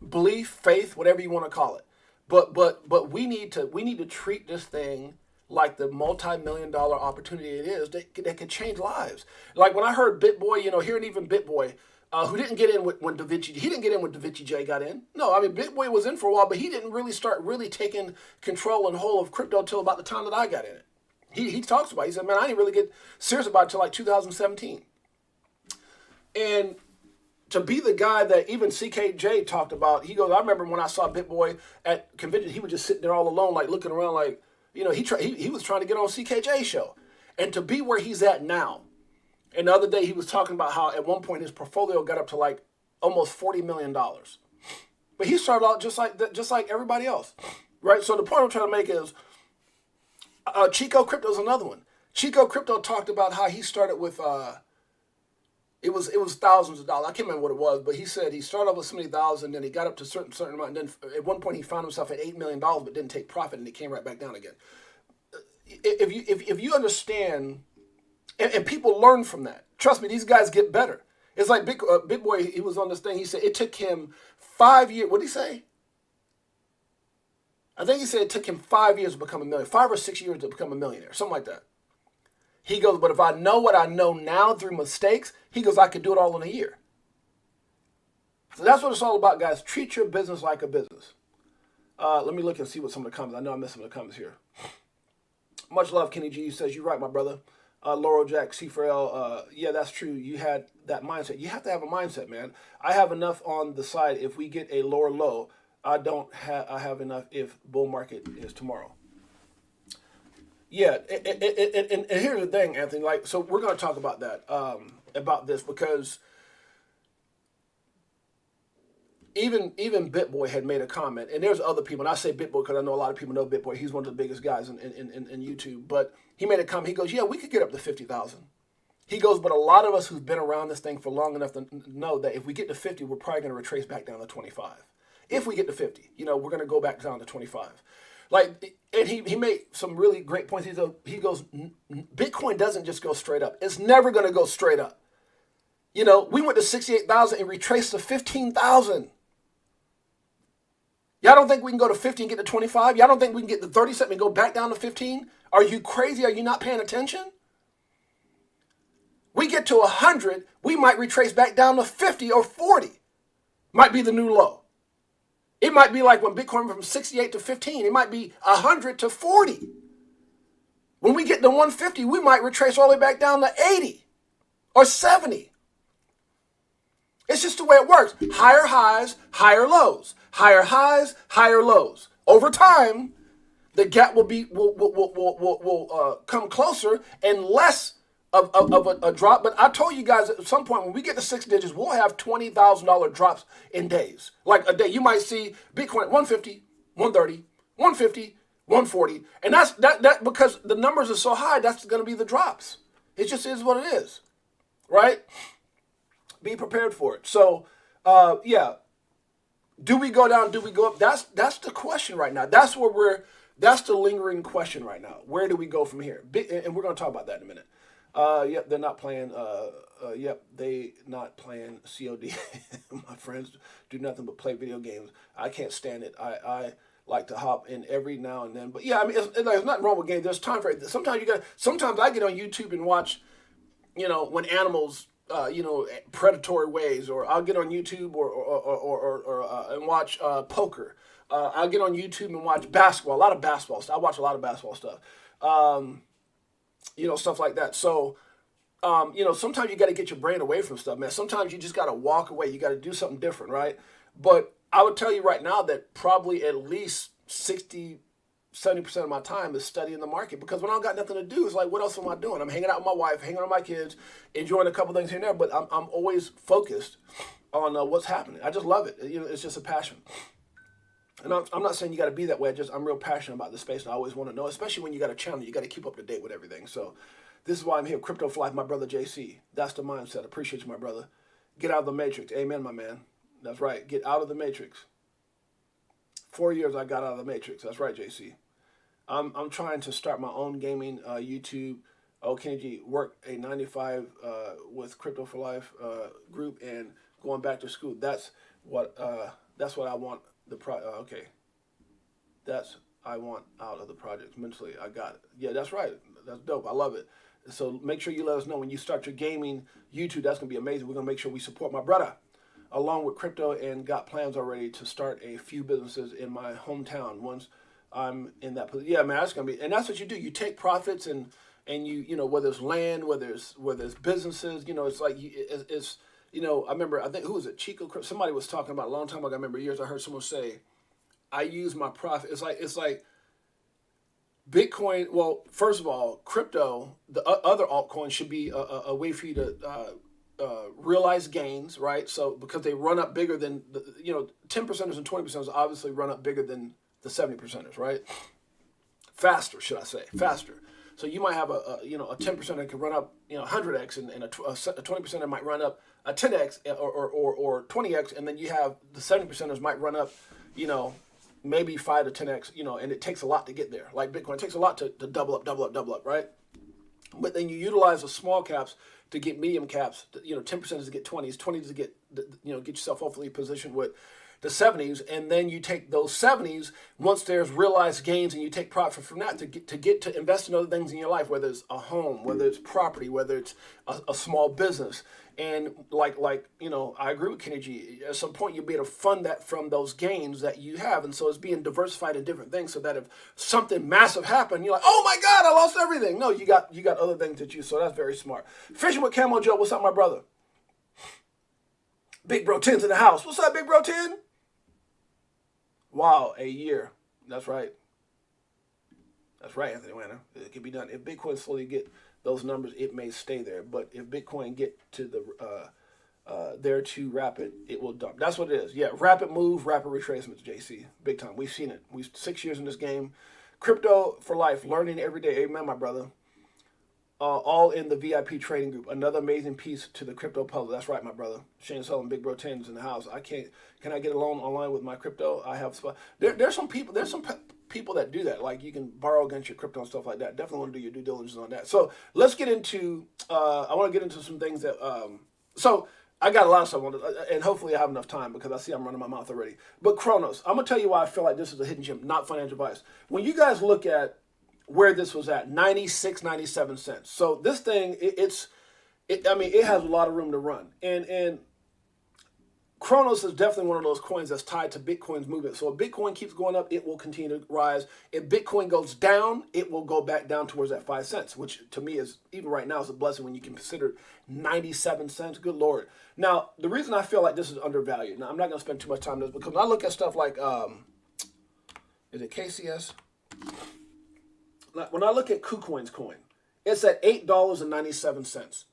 belief, faith, whatever you want to call it. But we need to treat this thing like the multi-million-dollar opportunity it is that can change lives. Like when I heard BitBoy, hearing even BitBoy, who didn't get in when VTHO got in. No, I mean BitBoy was in for a while, but he didn't really start really taking control and hold of crypto till about the time that I got in it. He talks about it. He said, man, I didn't really get serious about it till like 2017. And to be the guy that even Six8Jay talked about, he goes, I remember when I saw BitBoy at convention, he was just sitting there all alone, like looking around, like, he was trying to get on Six8Jay's show. And to be where he's at now, and the other day he was talking about how at one point his portfolio got up to like almost $40 million. But he started out just like everybody else, right? So the point I'm trying to make is Chico Crypto is another one. Chico Crypto talked about how he started with it was thousands of dollars. I can't remember what it was, but he said he started off with so many thousand, then he got up to a certain amount, and then at one point he found himself at $8 million, but didn't take profit, and he came right back down again. If you understand, and people learn from that. Trust me, these guys get better. It's like BitBoy. He was on this thing. He said it took him 5 years. What did he say? I think he said it took him 5 years to become a millionaire, 5 or 6 years to become a millionaire, something like that. He goes, but if I know what I know now through mistakes, he goes, I could do it all in a year. So that's what it's all about, guys. Treat your business like a business. Let me look and see what some of the comments. I know I missed some of the comments here. Much love, Kenny G. Says, you're right, my brother. Laurel Jack, C4L, yeah, that's true. You had that mindset. You have to have a mindset, man. I have enough on the side if we get a lower low. I have enough if bull market is tomorrow. Yeah, and here's the thing, Anthony. Like, so we're going to talk about that, about this, because even BitBoy had made a comment, and there's other people, and I say BitBoy because I know a lot of people know BitBoy. He's one of the biggest guys in YouTube, but he made a comment. He goes, yeah, we could get up to 50,000. He goes, but a lot of us who've been around this thing for long enough to know that if we get to 50, we're probably going to retrace back down to 25. If we get to 50, we're going to go back down to 25. Like, and he made some really great points. He goes, Bitcoin doesn't just go straight up. It's never going to go straight up. We went to 68,000 and retraced to 15,000. Y'all don't think we can go to 50 and get to 25? Y'all don't think we can get to 37 and go back down to 15? Are you crazy? Are you not paying attention? We get to 100, we might retrace back down to 50 or 40. Might be the new low. It might be like when Bitcoin went from 68 to 15. It might be 100 to 40. When we get to 150, we might retrace all the way back down to 80 or 70. It's just the way it works. Higher highs, higher lows. Higher highs, higher lows. Over time, the gap will come closer and less of a drop. But I told you guys at some point when we get to 6 digits, we'll have $20,000 drops in days. Like a day, you might see Bitcoin at 150, 130, 150, 140, and that's that because the numbers are so high. That's going to be the drops. It just is what it is, right? Be prepared for it. So, yeah. Do we go down? Do we go up? That's the question right now. That's the lingering question right now. Where do we go from here? And we're going to talk about that in a minute. Yep, they're not playing. Yep, they not playing COD. My friends do nothing but play video games. I can't stand it. I like to hop in every now and then. But yeah, I mean, there's nothing wrong with games. There's time for it. Sometimes I get on YouTube and watch, when animals, predatory ways, or I'll get on YouTube or and watch poker. I'll get on YouTube and watch basketball. A lot of basketball stuff. I watch a lot of basketball stuff. Stuff like that. So, sometimes you got to get your brain away from stuff, man. Sometimes you just got to walk away. You got to do something different, right? But I would tell you right now that probably at least 60, 70% of my time is studying the market, because when I don't got nothing to do, it's like, what else am I doing? I'm hanging out with my wife, hanging out with my kids, enjoying a couple things here and there, but I'm always focused on what's happening. I just love it. It's just a passion. And I'm not saying you got to be that way. I'm real passionate about this space, and I always want to know, especially when you got a channel, you got to keep up to date with everything. So this is why I'm here. Crypto for Life, my brother JC. That's the mindset. Appreciate you, my brother. Get out of the matrix. Amen, my man. That's right. Get out of the matrix. 4 years I got out of the matrix. That's right, JC. I'm trying to start my own gaming YouTube. Kenny G, work a 9 to 5 with Crypto for Life group and going back to school. That's what I want. Okay. I want out of the project mentally. I got it. Yeah, that's right. That's dope. I love it. So make sure you let us know when you start your gaming YouTube. That's going to be amazing. We're going to make sure we support my brother along with crypto, and got plans already to start a few businesses in my hometown once I'm in that position. Yeah, man, that's going to be, and that's what you do. You take profits and you whether it's land, whether it's businesses, it's like, I remember, I think, who was it? Chico, somebody was talking about a long time ago. I remember years, I heard someone say, I use my profit. It's like Bitcoin. Well, first of all, crypto, the other altcoins should be a way for you to realize gains, right? So because they run up bigger than 10%ers and 20%ers obviously run up bigger than the 70%ers, right? Faster, should I say? Faster. So you might have a 10% that can run up 100x, and a 20% that might run up a 10x or 20x, and then you have the 70%ers might run up maybe 5 to 10x, and it takes a lot to get there. Like Bitcoin, it takes a lot to double up, right? But then you utilize the small caps to get medium caps, 10% is to get 20s, 20s to get get yourself hopefully positioned with the 70s, and then you take those 70s once there's realized gains, and you take profit from that to get to invest in other things in your life, whether it's a home, whether it's property, whether it's a small business. And like I agree with Kenny G. At some point, you'll be able to fund that from those gains that you have, and so it's being diversified in different things, so that if something massive happened, you're like, oh my God, I lost everything. No, you got other things that you. So that's very smart. Fishing with Camo Joe, what's up, my brother? Big Bro 10's in the house. What's up, Big Bro 10? Wow, a year. That's right. That's right, Anthony Wanner. It can be done. If Bitcoin slowly get those numbers, it may stay there. But if Bitcoin get to the there too rapid, it will dump. That's what it is. Yeah, rapid move, rapid retracements, JC. Big time. We've seen it. We've 6 years in this game. Crypto for life, learning every day. Amen, my brother. All in the VIP trading group. Another amazing piece to the crypto puzzle. That's right, my brother. Shane Sullivan, Big Bro 10's in the house. Can I get a loan online with my crypto? I have there's some people that do that. Like you can borrow against your crypto and stuff like that. Definitely want to do your due diligence on that. So let's get into I want to get into some things that so I got a lot of stuff and hopefully I have enough time because I see I'm running my mouth already. But Kronos, I'm gonna tell you why I feel like this is a hidden gem, not financial advice. When you guys look at where this was at, 96, 97 cents. So this thing, it has a lot of room to run. And Kronos is definitely one of those coins that's tied to Bitcoin's movement. So if Bitcoin keeps going up, it will continue to rise. If Bitcoin goes down, it will go back down towards that 5 cents, which to me is, even right now, is a blessing when you can consider 97 cents. Good Lord. Now, the reason I feel like this is undervalued, now I'm not going to spend too much time on this, because when I look at stuff like, is it KCS? When I look at KuCoin's coin, it's at $8.97.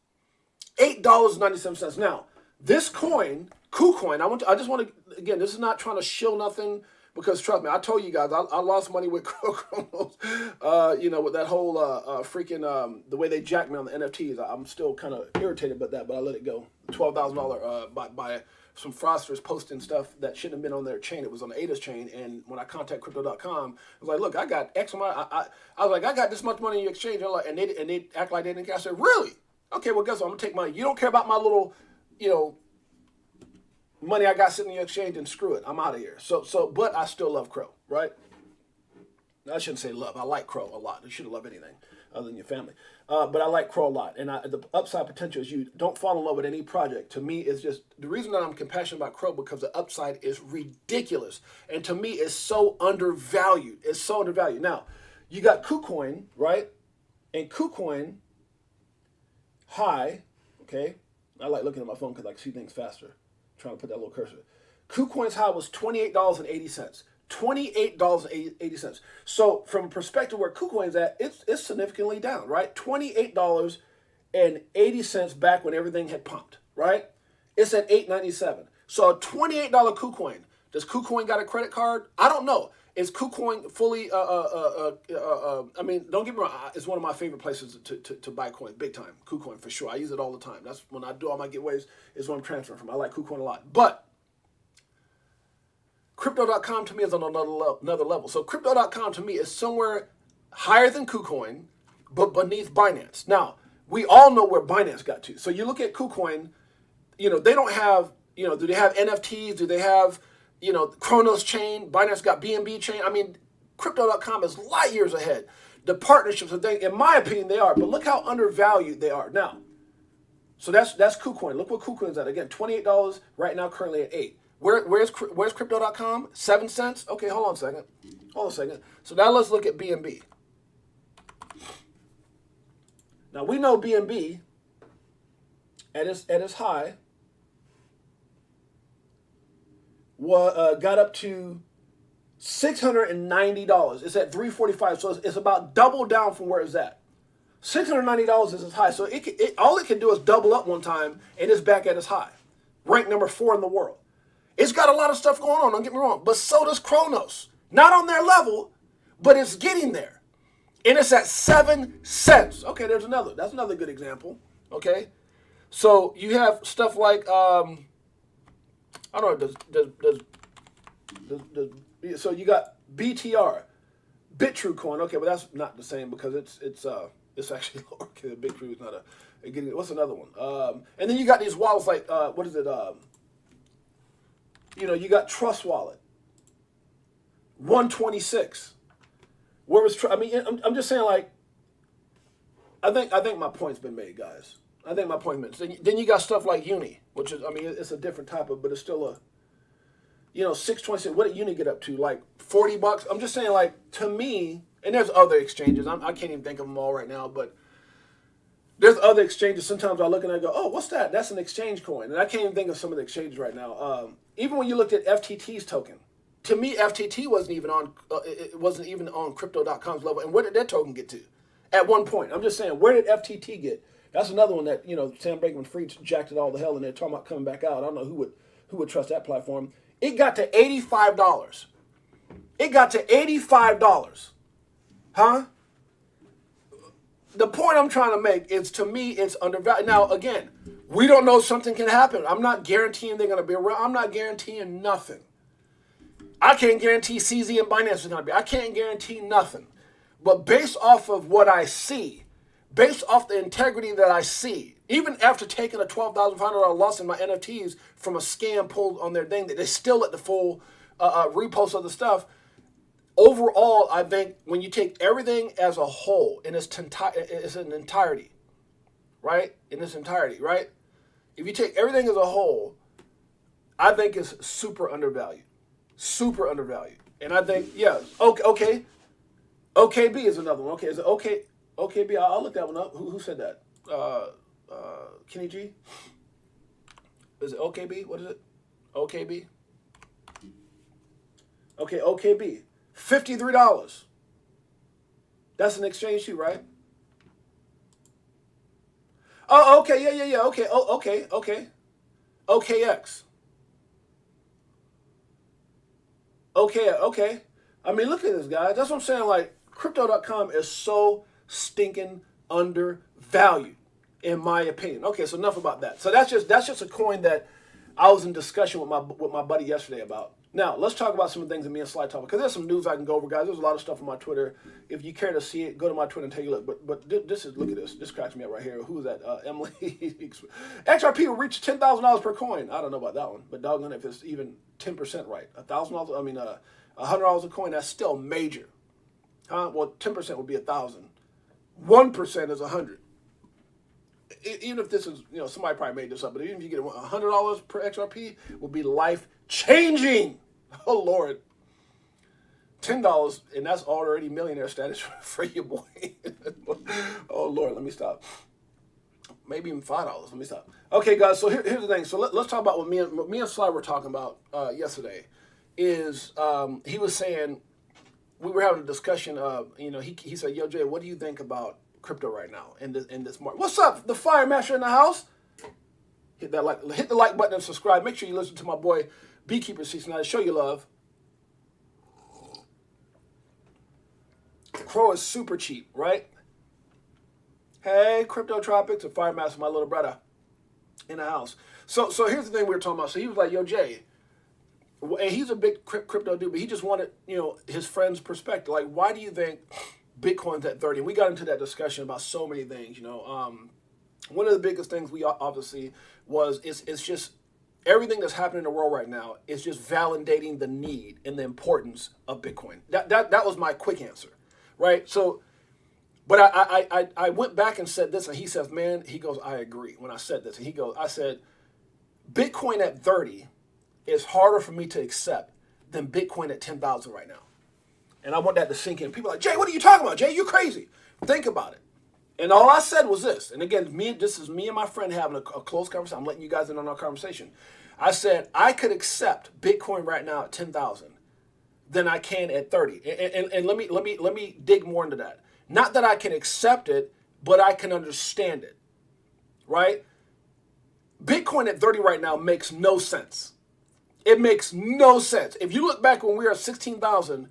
$8.97. Now, this coin, KuCoin, I just want to, again, this is not trying to shill nothing, because trust me, I told you guys, I lost money with Kronos, with that whole the way they jacked me on the NFTs. I'm still kind of irritated about that, but I let it go. $12,000 by some fraudsters posting stuff that shouldn't have been on their chain. It was on the ADA's chain, and when I contacted Crypto.com, I was like, look, I got X amount. I was like, I got this much money in your exchange, and they act like they didn't care. I said, really? Okay, well, guess what? I'm gonna take money. You don't care about my little, money I got sitting in your exchange, and screw it. I'm out of here. But I still love Crow, right? I shouldn't say love. I like Crow a lot. You shouldn't love anything other than your family. But I like Crow a lot. And the upside potential is you don't fall in love with any project. To me, it's just, the reason that I'm compassionate about Crow, because the upside is ridiculous. And to me, it's so undervalued. It's so undervalued. Now, you got KuCoin, right? And KuCoin high, okay? I like looking at my phone because I can see things faster. Trying to put that little cursor. KuCoin's high was $28.80. $28.80. So from a perspective where KuCoin's at, it's significantly down, right? $28.80 back when everything had pumped, right? It's at $8.97. So a $28 KuCoin. Does KuCoin got a credit card? I don't know. Is KuCoin fully? I mean, don't get me wrong. It's one of my favorite places to buy coins, big time. KuCoin for sure. I use it all the time. That's when I do all my giveaways. Is what I'm transferring from. I like KuCoin a lot, but Crypto.com to me is on another level. So Crypto.com to me is somewhere higher than KuCoin, but beneath Binance. Now, we all know where Binance got to. So you look at KuCoin, they don't have, do they have NFTs? Do they have, Kronos chain? Binance got BNB chain. I mean, Crypto.com is light years ahead. The partnerships, in my opinion, they are. But look how undervalued they are now. So that's KuCoin. Look what KuCoin's at. Again, $28 right now, currently at $8. Where's Crypto.com? 7 cents? Okay, hold on a second. So now let's look at BNB. Now we know BNB at its high got up to $690. It's at $345, so it's about double down from where it's at. $690 is its high, so all it can do is double up one time, and it's back at its high. Ranked number 4 in the world. It's got a lot of stuff going on, don't get me wrong, but so does Kronos. Not on their level, but it's getting there. And it's at 7 cents. Okay, that's another good example. Okay? So you have stuff like, I don't know, so you got BTR, BitTrue coin. Okay, but that's not the same because it's actually lower. Okay, BitTrue is not what's another one? And then you got these wallets like, what is it? You got Trust Wallet, 126. Where was I'm just saying, like, I think my point's been made, guys. I think my point's been made. Then you got stuff like Uni, which is, it's a different type of, but it's still a, 626. What did Uni get up to? Like $40? I'm just saying, like, to me, and there's other exchanges. I can't even think of them all right now, but there's other exchanges. Sometimes I look and I go, oh, what's that? That's an exchange coin. And I can't even think of some of the exchanges right now. Even when you looked at FTT's token, to me, FTT wasn't even on Crypto.com's level. And where did that token get to? At one point. I'm just saying, where did FTT get? That's another one that, Sam Bankman-Fried jacked it all to hell, and they're talking about coming back out. I don't know who would trust that platform. It got to $85. It got to $85. Huh? The point I'm trying to make is, to me, it's undervalued. Now, again, we don't know if something can happen. I'm not guaranteeing they're going to be around. I'm not guaranteeing nothing. I can't guarantee CZ and Binance is going to be. I can't guarantee nothing. But based off of what I see, based off the integrity that I see, even after taking a $12,500 loss in my NFTs from a scam pulled on their thing, that they still let the full repost of the stuff. Overall, I think when you take everything as a whole in its entirety, right? In its entirety, right? If you take everything as a whole, I think it's super undervalued. Super undervalued. And I think, yeah, okay. OKB is another one. Okay, is it OKB? I'll look that one up. Who said that? Kenny G? Is it OKB? What is it? OKB? Okay, OKB. $53. That's an exchange too, right? Oh, okay, yeah. Okay, okay. OKX. Okay. I mean, look at this, guys. That's what I'm saying. Like, Crypto.com is so stinking undervalued, in my opinion. Okay, so enough about that. So that's just a coin that I was in discussion with my buddy yesterday about. Now, let's talk about some of the things that me and Sly talk about, because there's some news I can go over, guys. There's a lot of stuff on my Twitter. If you care to see it, go to my Twitter and take a look. But look at this. This cracks me up right here. Who is that? Emily. XRP will reach $10,000 per coin. I don't know about that one, but doggone it, if it's even 10% right. $1,000, I mean, $100 a coin, that's still major. Huh? Well, 10% would be 1,000. 1% is 100. Even if this is, somebody probably made this up, but even if you get $100 per XRP, would be life changing. Oh Lord, $10, and that's already millionaire status for you, boy. Oh Lord, let me stop. Maybe even $5. Let me stop. Okay, guys. So here's the thing. So let's talk about what me and Sly were talking about yesterday. Is he was saying, we were having a discussion. He said, "Yo, Jay, what do you think about crypto right now in this market?" What's up, the Fire Master in the house? Hit the like button and subscribe. Make sure you listen to my boy Beekeeper 69. Show you love. Crow is super cheap, right? Hey, Crypto Tropics, the Fire Master, my little brother in the house. So here's the thing we were talking about. So he was like, "Yo, Jay," and he's a big crypto dude, but he just wanted his friend's perspective. Like, why do you think Bitcoin's at 30? And we got into that discussion about so many things. One of the biggest things we obviously was it's just everything that's happening in the world right now is just validating the need and the importance of Bitcoin. That was my quick answer, right? So, but I went back and said this, and he says, "Man," he goes, "I agree." When I said this, and he goes, I said, "Bitcoin at 30 is harder for me to accept than Bitcoin at 10,000 right now." And I want that to sink in. People are like, "Jay, what are you talking about? Jay, you crazy." Think about it. And all I said was this. And again, this is me and my friend having a close conversation. I'm letting you guys in on our conversation. I said, I could accept Bitcoin right now at 10,000 than I can at 30. And let me dig more into that. Not that I can accept it, but I can understand it. Right? Bitcoin at 30 right now makes no sense. It makes no sense. If you look back when we were at 16,000,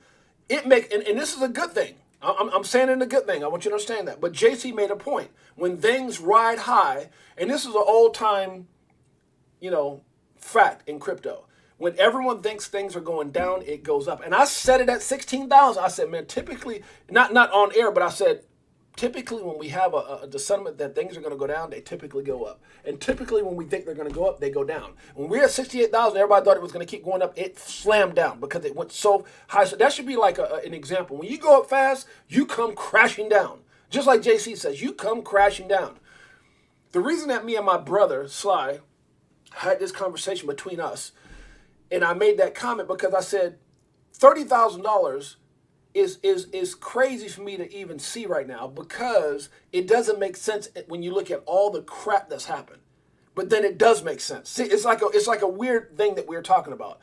it makes, and this is a good thing. I'm saying it a good thing. I want you to understand that. But JC made a point. When things ride high, and this is an old time, fact in crypto. When everyone thinks things are going down, it goes up. And I said it at 16,000. I said, man, typically, not on air, but I said, typically when we have the sentiment that things are going to go down, they typically go up. And typically when we think they're going to go up, they go down. When we're at 68,000, everybody thought it was going to keep going up. It slammed down because it went so high. So that should be like an example. When you go up fast, you come crashing down. Just like JC says, you come crashing down. The reason that me and my brother, Sly, had this conversation between us, and I made that comment because I said $30,000 is crazy for me to even see right now, because it doesn't make sense when you look at all the crap that's happened. But then it does make sense. See, it's like a weird thing that we're talking about.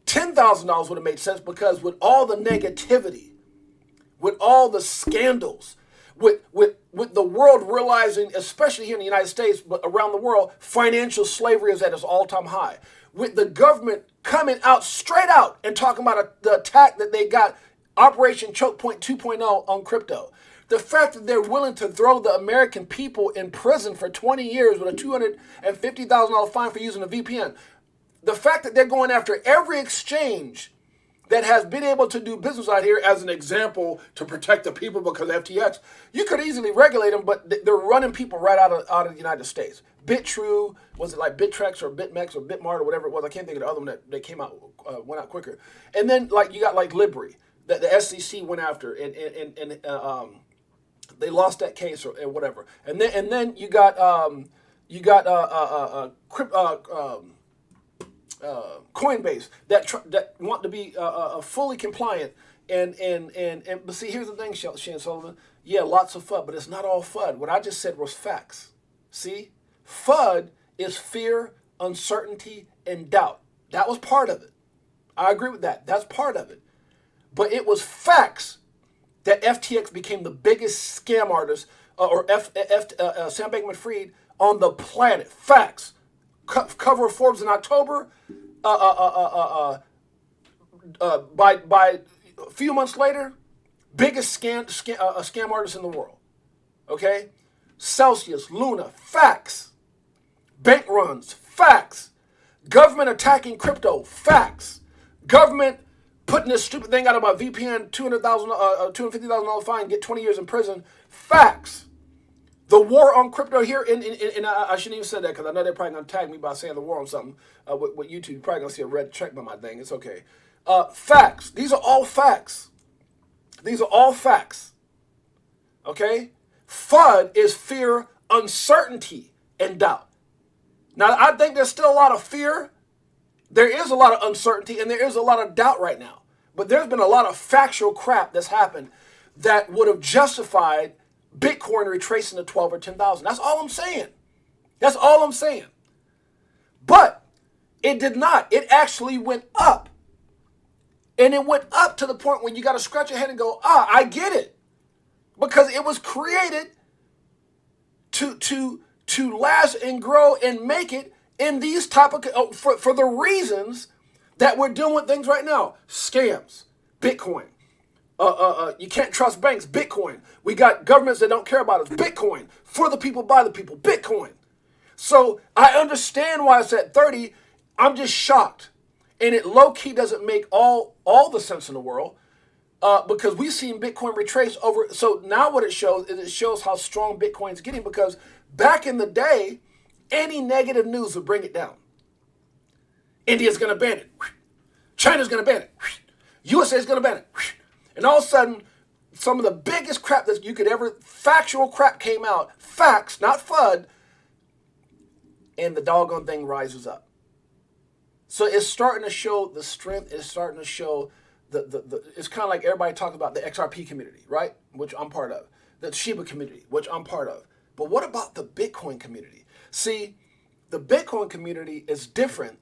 $10,000 would have made sense because with all the negativity, with all the scandals, with the world realizing, especially here in the United States, but around the world, financial slavery is at its all-time high. With the government coming out straight out and talking about the attack that they got, Operation Choke Point 2.0 on crypto. The fact that they're willing to throw the American people in prison for 20 years with a $250,000 fine for using a VPN. The fact that they're going after every exchange that has been able to do business out here as an example to protect the people because of FTX. You could easily regulate them, but they're running people right out of the United States. BitTrue, was it like Bittrex or BitMEX or Bitmart or whatever it was? I can't think of the other one that came out, went out quicker. And then like you got like Libri that the SEC went after and they lost that case or whatever. And then you got Coinbase that want to be fully compliant. But see, here's the thing, Shane Sullivan. Yeah, lots of FUD, but it's not all FUD. What I just said was facts. See, FUD is fear, uncertainty, and doubt. That was part of it. I agree with that. That's part of it. But it was facts that FTX became the biggest scam artist Sam Bankman-Fried on the planet. Facts. Cover of Forbes in October. By a few months later, biggest scam artist in the world. Okay? Celsius, Luna, facts. Bank runs, facts. Government attacking crypto, facts. Government putting this stupid thing out about VPN, $250,000 fine, get 20 years in prison, facts. The war on crypto here, and I shouldn't even say that because I know they're probably going to tag me by saying the war on something with YouTube. You're probably going to see a red check by my thing. It's okay. Facts. These are all facts. These are all facts. Okay? FUD is fear, uncertainty, and doubt. Now, I think there's still a lot of fear. There is a lot of uncertainty, and there is a lot of doubt right now. But there's been a lot of factual crap that's happened that would have justified Bitcoin retracing to 12 or 10,000. That's all I'm saying. That's all I'm saying. But it did not. It actually went up. And it went up to the point when you got to scratch your head and go, I get it. Because it was created to last and grow and make it in these type of, for the reasons that we're dealing with things right now. Scams, Bitcoin. You can't trust banks, Bitcoin. We got governments that don't care about us, Bitcoin. For the people, by the people, Bitcoin. So I understand why it's at 30. I'm just shocked. And it low-key doesn't make all the sense in the world because we've seen Bitcoin retrace over. So now what it shows is it shows how strong Bitcoin's getting because back in the day, any negative news would bring it down. India's going to ban it. China's going to ban it. USA's going to ban it. And all of a sudden, some of the biggest crap that you could ever, factual crap came out, facts, not FUD, and the doggone thing rises up. So it's starting to show the strength. It's starting to show it's kind of like everybody talks about the XRP community, right? Which I'm part of. The Shiba community, which I'm part of. But what about the Bitcoin community? See, the Bitcoin community is different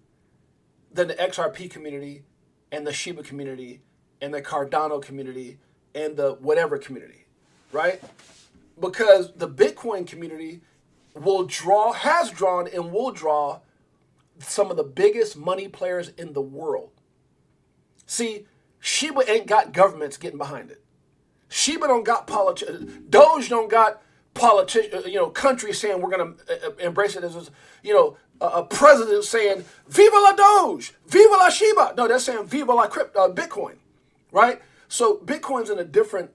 than the XRP community and the Shiba community and the Cardano community and the whatever community, right? Because the Bitcoin community has drawn and will draw some of the biggest money players in the world. See, Shiba ain't got governments getting behind it. Shiba don't got politicians. Doge don't got politicians, countries saying we're going to embrace it as, a president saying, Viva la Doge, Viva la Shiba. No, they're saying Viva la Bitcoin, right? So Bitcoin's in a different,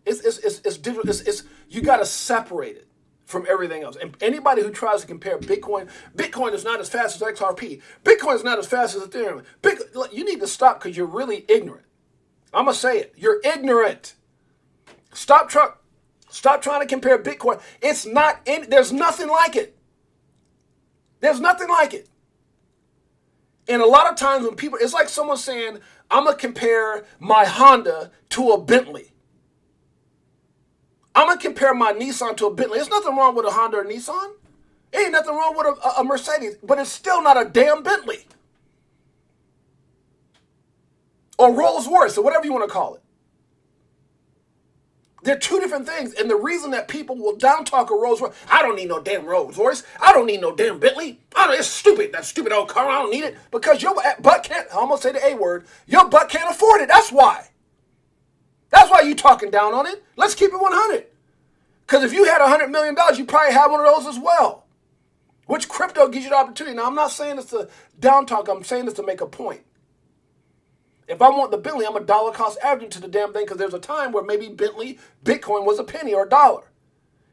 it's different. You got to separate it from everything else. And anybody who tries to compare Bitcoin is not as fast as XRP. Bitcoin is not as fast as Ethereum. You need to stop because you're really ignorant. I'm going to say it. You're ignorant. Stop trying to compare Bitcoin. It's not, there's nothing like it. There's nothing like it. And a lot of times when people, it's like someone saying, I'm going to compare my Honda to a Bentley. I'm going to compare my Nissan to a Bentley. There's nothing wrong with a Honda or Nissan. Ain't nothing wrong with a Mercedes, but it's still not a damn Bentley. Or Rolls Royce, or whatever you want to call it. They're two different things. And the reason that people will down talk a Rolls Royce, I don't need no damn Rolls Royce. I don't need no damn Bentley. It's stupid. That stupid old car, I don't need it. Because your butt can't, I almost say the A word, your butt can't afford it. That's why. That's why you talking down on it. Let's keep it 100. Because if you had $100 million, you probably have one of those as well. Which crypto gives you the opportunity. Now, I'm not saying this to down talk. I'm saying this to make a point. If I want the Bentley, I'm a dollar cost averaging to the damn thing because there's a time where maybe Bitcoin was a penny or a dollar.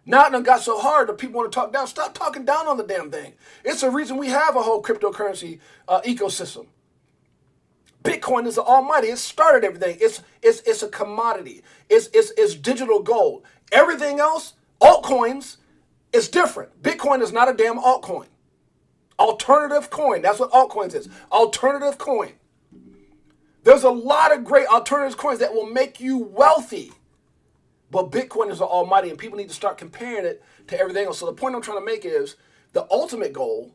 Now it done got so hard that people want to talk down. Stop talking down on the damn thing. It's the reason we have a whole cryptocurrency ecosystem. Bitcoin is the almighty. It started everything. It's a commodity. It's digital gold. Everything else, altcoins, is different. Bitcoin is not a damn altcoin. Alternative coin. That's what altcoins is. Alternative coin. There's a lot of great alternative coins that will make you wealthy. But Bitcoin is the almighty, and people need to start comparing it to everything else. So the point I'm trying to make is the ultimate goal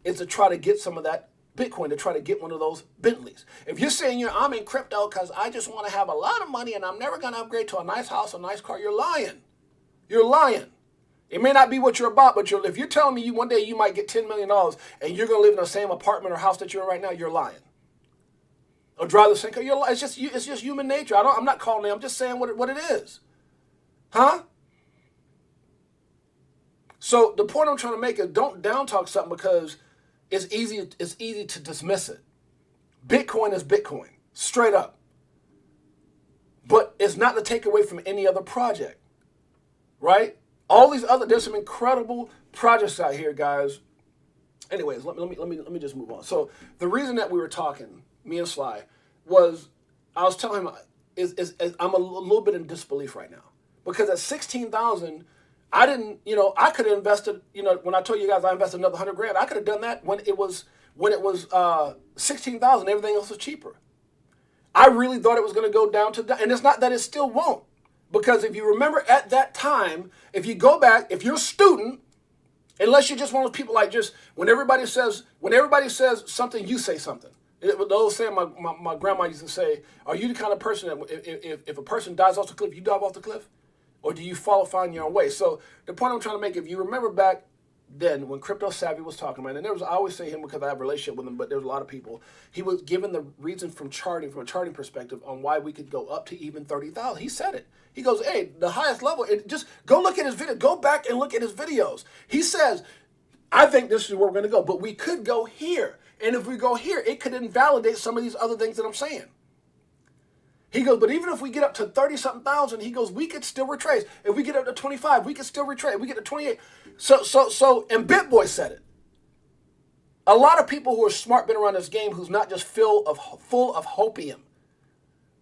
is to try to get some of that Bitcoin, to try to get one of those Bentleys. If you're saying, I'm in crypto because I just want to have a lot of money and I'm never going to upgrade to a nice house, a nice car, you're lying. You're lying. It may not be what you're about, but if you're telling me one day you might get $10 million and you're going to live in the same apartment or house that you're in right now, you're lying. Or drive the same car, you're lying. It's just human nature. I'm not calling it. I'm just saying what it is. Huh? So the point I'm trying to make is don't down talk something because it's easy to dismiss it. Bitcoin is Bitcoin, straight up. But it's not to take away from any other project, right? There's some incredible projects out here, guys. Anyways, let me just move on. So the reason that we were talking, me and Sly, was I was telling him is I'm a little bit in disbelief right now because at 16,000. I didn't, I could have invested, when I told you guys I invested another $100,000, I could have done that when it was 16,000, everything else was cheaper. I really thought it was going to go down to, and it's not that it still won't, because if you remember at that time, if you go back, if you're a student, unless you're just one of those people like just, when everybody says something, you say something. The old saying my grandma used to say, are you the kind of person that if a person dies off the cliff, you dive off the cliff? Or do you find your own way? So the point I'm trying to make, if you remember back then when Crypto Savvy was talking about it, and I always say him because I have a relationship with him, but there's a lot of people, he was given the reason from a charting perspective on why we could go up to even 30,000. He said it. He goes, hey, the highest level, just go look at his video. Go back and look at his videos. He says, I think this is where we're going to go, but we could go here. And if we go here, it could invalidate some of these other things that I'm saying. He goes, but even if we get up to 30-something thousand, he goes, we could still retrace. If we get up to 25, we could still retrace. If we get to 28. So, and BitBoy said it. A lot of people who are smart been around this game who's not just full of hopium.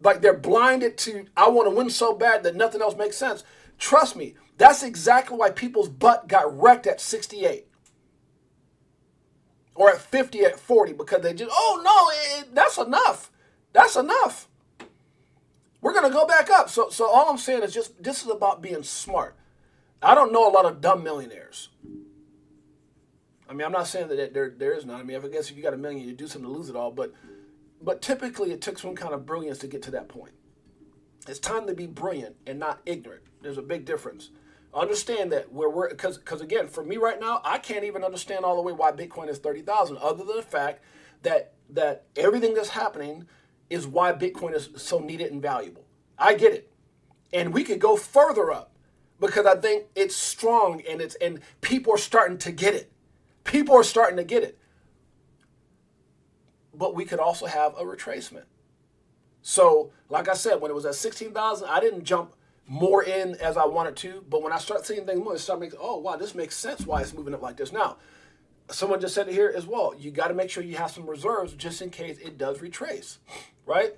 Like they're blinded to, I want to win so bad that nothing else makes sense. Trust me, that's exactly why people's butt got wrecked at 68. Or at 50, at 40, because they just, that's enough. That's enough. We're going to go back up. So all I'm saying is just, this is about being smart. I don't know a lot of dumb millionaires. I mean, I'm not saying that there is none. I mean, I guess if you got $1 million, you do something to lose it all. But typically it took some kind of brilliance to get to that point. It's time to be brilliant and not ignorant. There's a big difference. Understand that because again, for me right now, I can't even understand all the way why Bitcoin is 30,000, other than the fact that everything that's happening is why Bitcoin is so needed and valuable. I get it. And we could go further up because I think it's strong and people are starting to get it. People are starting to get it. But we could also have a retracement. So, like I said, when it was at 16,000, I didn't jump more in as I wanted to. But when I start seeing things more, it started making, oh, wow, this makes sense why it's moving up like this. Now, someone just said it here as well. You got to make sure you have some reserves just in case it does retrace, right?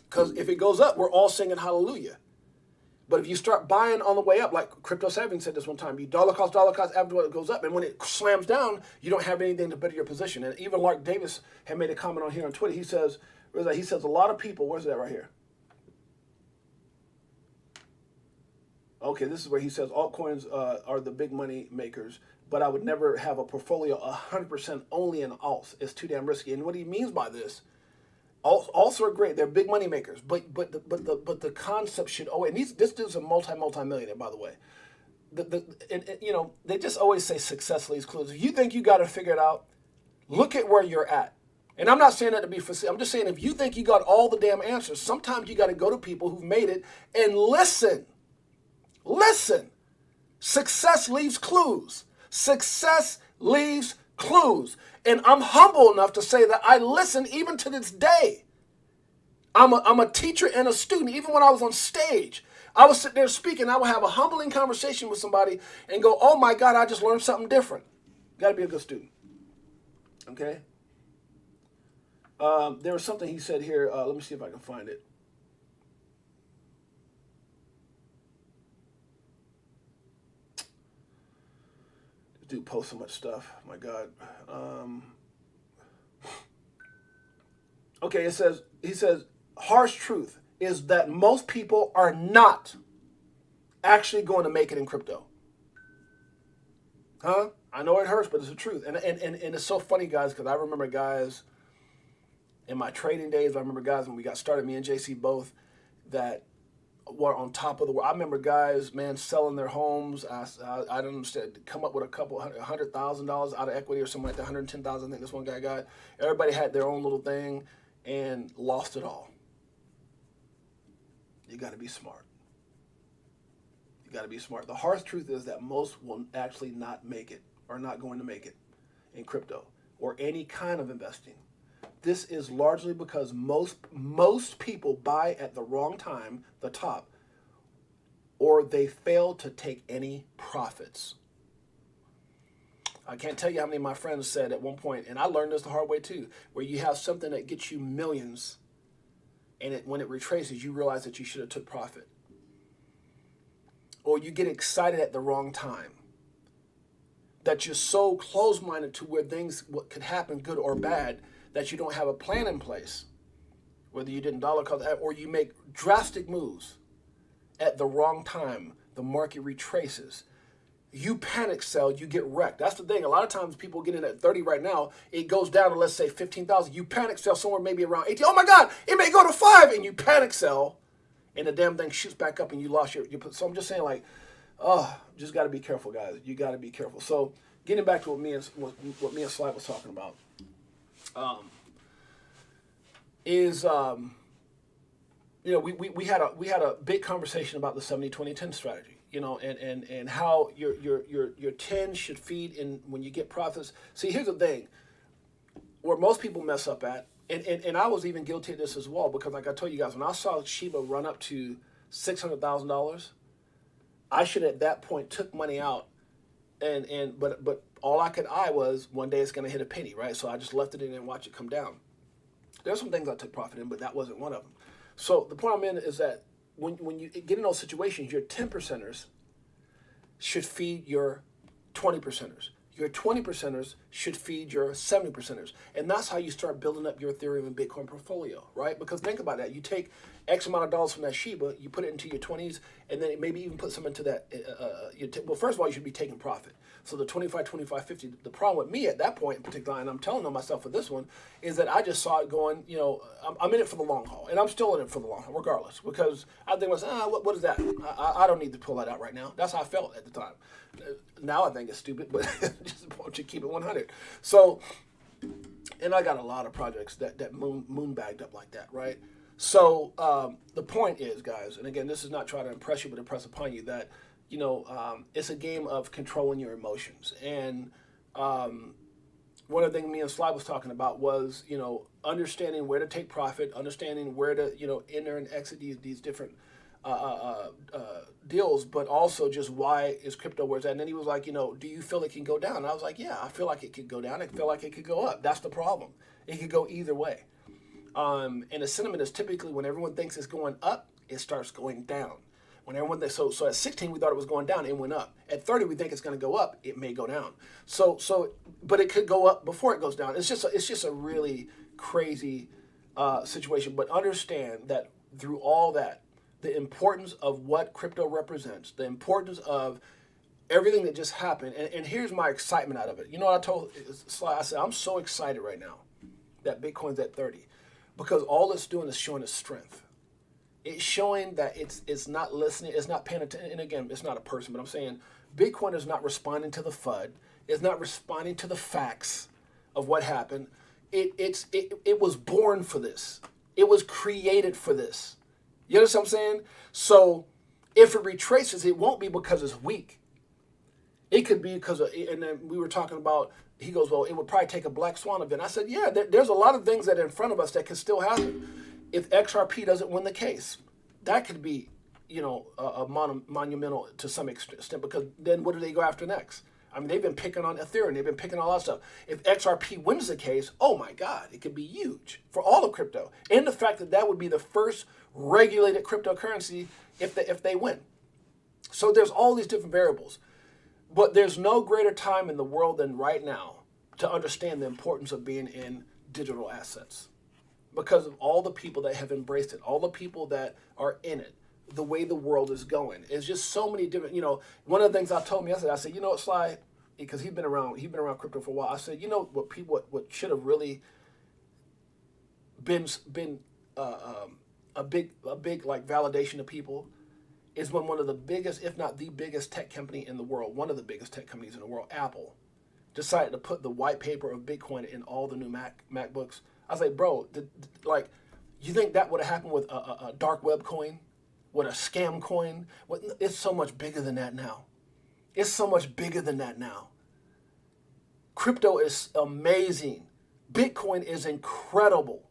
Because if it goes up, we're all singing hallelujah. But if you start buying on the way up, like Crypto Saving said this one time, you dollar cost after it goes up. And when it slams down, you don't have anything to better your position. And even Lark Davis had made a comment on here on Twitter. He says, a lot of people, where's that right here? Okay, this is where he says altcoins are the big money makers, but I would never have a portfolio 100% only in alts. It's too damn risky. And what he means by this, alts are great. They're big money makers, but the concept should always. And this dude's a multi-millionaire, by the way. They just always say success leaves clues. If you think you got to figure it out, look at where you're at. And I'm not saying that to be facetious. I'm just saying if you think you got all the damn answers, sometimes you got to go to people who've made it and listen. Listen. Success leaves clues. Success leaves clues. And I'm humble enough to say that I listen even to this day. I'm a teacher and a student. Even when I was on stage, I would sit there speaking. I would have a humbling conversation with somebody and go, oh my God, I just learned something different. Got to be a good student. Okay? There was something he said here. Let me see if I can find it. Dude post so much stuff. My God. Okay, he says, harsh truth is that most people are not actually going to make it in crypto. Huh? I know it hurts, but it's the truth. And it's so funny, guys, because I remember guys in my trading days, I remember guys when we got started, me and JC both, that were on top of the world. I remember guys, man, selling their homes. I don't understand, come up with $100,000 out of equity or something like that, 110,000. I think this one guy got. Everybody had their own little thing and lost it all. You got to be smart. You got to be smart. The harsh truth is that most will actually not make it, or not going to make it in crypto or any kind of investing. This is largely because most people buy at the wrong time, the top, or they fail to take any profits. I can't tell you how many of my friends said at one point, and I learned this the hard way too, where you have something that gets you millions, and when it retraces, you realize that you should have took profit. Or you get excited at the wrong time. That you're so close-minded to where things what could happen, good or bad, that you don't have a plan in place, whether you didn't dollar cost, or you make drastic moves at the wrong time, the market retraces. You panic sell, you get wrecked. That's the thing. A lot of times people get in at 30 right now, it goes down to, let's say, 15,000. You panic sell somewhere maybe around 18. Oh my God, it may go to 5, and you panic sell, and the damn thing shoots back up, and you lost your. So I'm just saying, like, just got to be careful, guys. You got to be careful. So getting back to what me and Sly was talking about. We had a big conversation about the 70-20-10 strategy, and how your 10 should feed in when you get profits. See, here's the thing, where most people mess up at, and I was even guilty of this as well, because like I told you guys, when I saw Shiba run up to $600,000, I should at that point took money out, but all I could eye was one day it's going to hit a penny, right? So I just left it in and watched it come down. There's some things I took profit in, but that wasn't one of them. So the point I'm in is that when you get in those situations, your 10%ers should feed your 20%ers. Your 20%ers should feed your 70%ers. And that's how you start building up your Ethereum and Bitcoin portfolio, right? Because think about that. You take X amount of dollars from that Shiba, you put it into your 20s, and then maybe even put some into that. Well, first of all, you should be taking profit. So the 25, 25, 50. The problem with me at that point in particular, and I'm telling on myself for this one, is that I just saw it going, I'm in it for the long haul. And I'm still in it for the long haul, regardless. Because I think, what is that? I don't need to pull that out right now. That's how I felt at the time. Now I think it's stupid, but just want to keep it 100. So, and I got a lot of projects that moon bagged up like that, right? So the point is, guys, and again, this is not trying to impress you, but impress upon you that, it's a game of controlling your emotions. And one of the things me and Sly was talking about was, understanding where to take profit, understanding where to, enter and exit these different deals, but also just why is crypto where it's at. And then he was like, do you feel it can go down? And I was like, yeah, I feel like it could go down. I feel like it could go up. That's the problem. It could go either way. And the sentiment is typically when everyone thinks it's going up, it starts going down. When everyone thinks, so at 16 we thought it was going down, it went up. At 30 we think it's going to go up, it may go down. But it could go up before it goes down. It's just a really crazy situation. But understand that through all that, the importance of what crypto represents, the importance of everything that just happened, and here's my excitement out of it. You know what I told Sly? I said, I'm so excited right now that Bitcoin's at 30, because all it's doing is showing its strength. It's showing that it's not listening, it's not paying attention. And again, it's not a person, but I'm saying Bitcoin is not responding to the FUD, it's not responding to the facts of what happened. It was born for this. It was created for this. You understand what I'm saying? So if it retraces, it won't be because it's weak. It could be because of, and then we were talking about, he goes, well, it would probably take a black swan event. I said, yeah, there's a lot of things that are in front of us that can still happen. If XRP doesn't win the case, that could be, a monumental to some extent, because then what do they go after next? I mean, they've been picking on Ethereum. They've been picking all that stuff. If XRP wins the case, oh my God, it could be huge for all of crypto. And the fact that would be the first regulated cryptocurrency if they win. So there's all these different variables. But there's no greater time in the world than right now to understand the importance of being in digital assets because of all the people that have embraced it, all the people that are in it, the way the world is going. It's just so many different, one of the things I told him yesterday, I said, you know what, Sly, because he's been around crypto for a while. I said, you know what should have really been a big like validation to people is when one of the biggest, if not the biggest tech company in the world, one of the biggest tech companies in the world, Apple, decided to put the white paper of Bitcoin in all the new MacBooks. I was like, bro, you think that would have happened with a dark web coin, with a scam coin? It's so much bigger than that now. It's so much bigger than that now. Crypto is amazing. Bitcoin is incredible.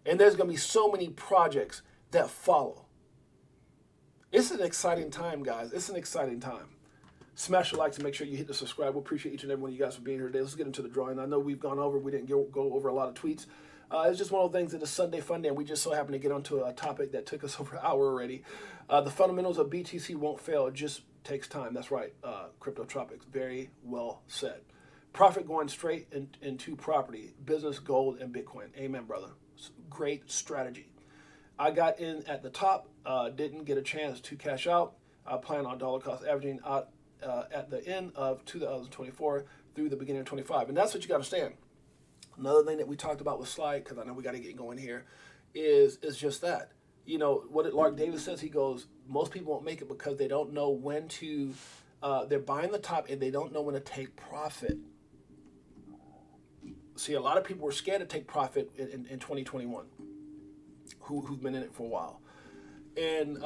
And there's going to be so many projects that follow. It's an exciting time, guys. It's an exciting time. Smash the likes and make sure you hit the subscribe. We appreciate each and every one of you guys for being here today. Let's get into the drawing. I know we didn't go over a lot of tweets. It's just one of the things that is Sunday fun day, and we just so happened to get onto a topic that took us over an hour already. The fundamentals of BTC won't fail. It just takes time. That's right. Cryptotropics. Very well said. Profit going straight into property, business, gold, and Bitcoin. Amen, brother. Great strategy. I got in at the top, didn't get a chance to cash out. I plan on dollar cost averaging out at the end of 2024 through the beginning of 25. And that's what you got to understand. Another thing that we talked about with Slide, because I know we got to get going here, is just that. What Lark Davis says, he goes, most people won't make it because they don't know when to, they're buying the top and they don't know when to take profit. See, a lot of people were scared to take profit in 2021 who've been in it for a while. And,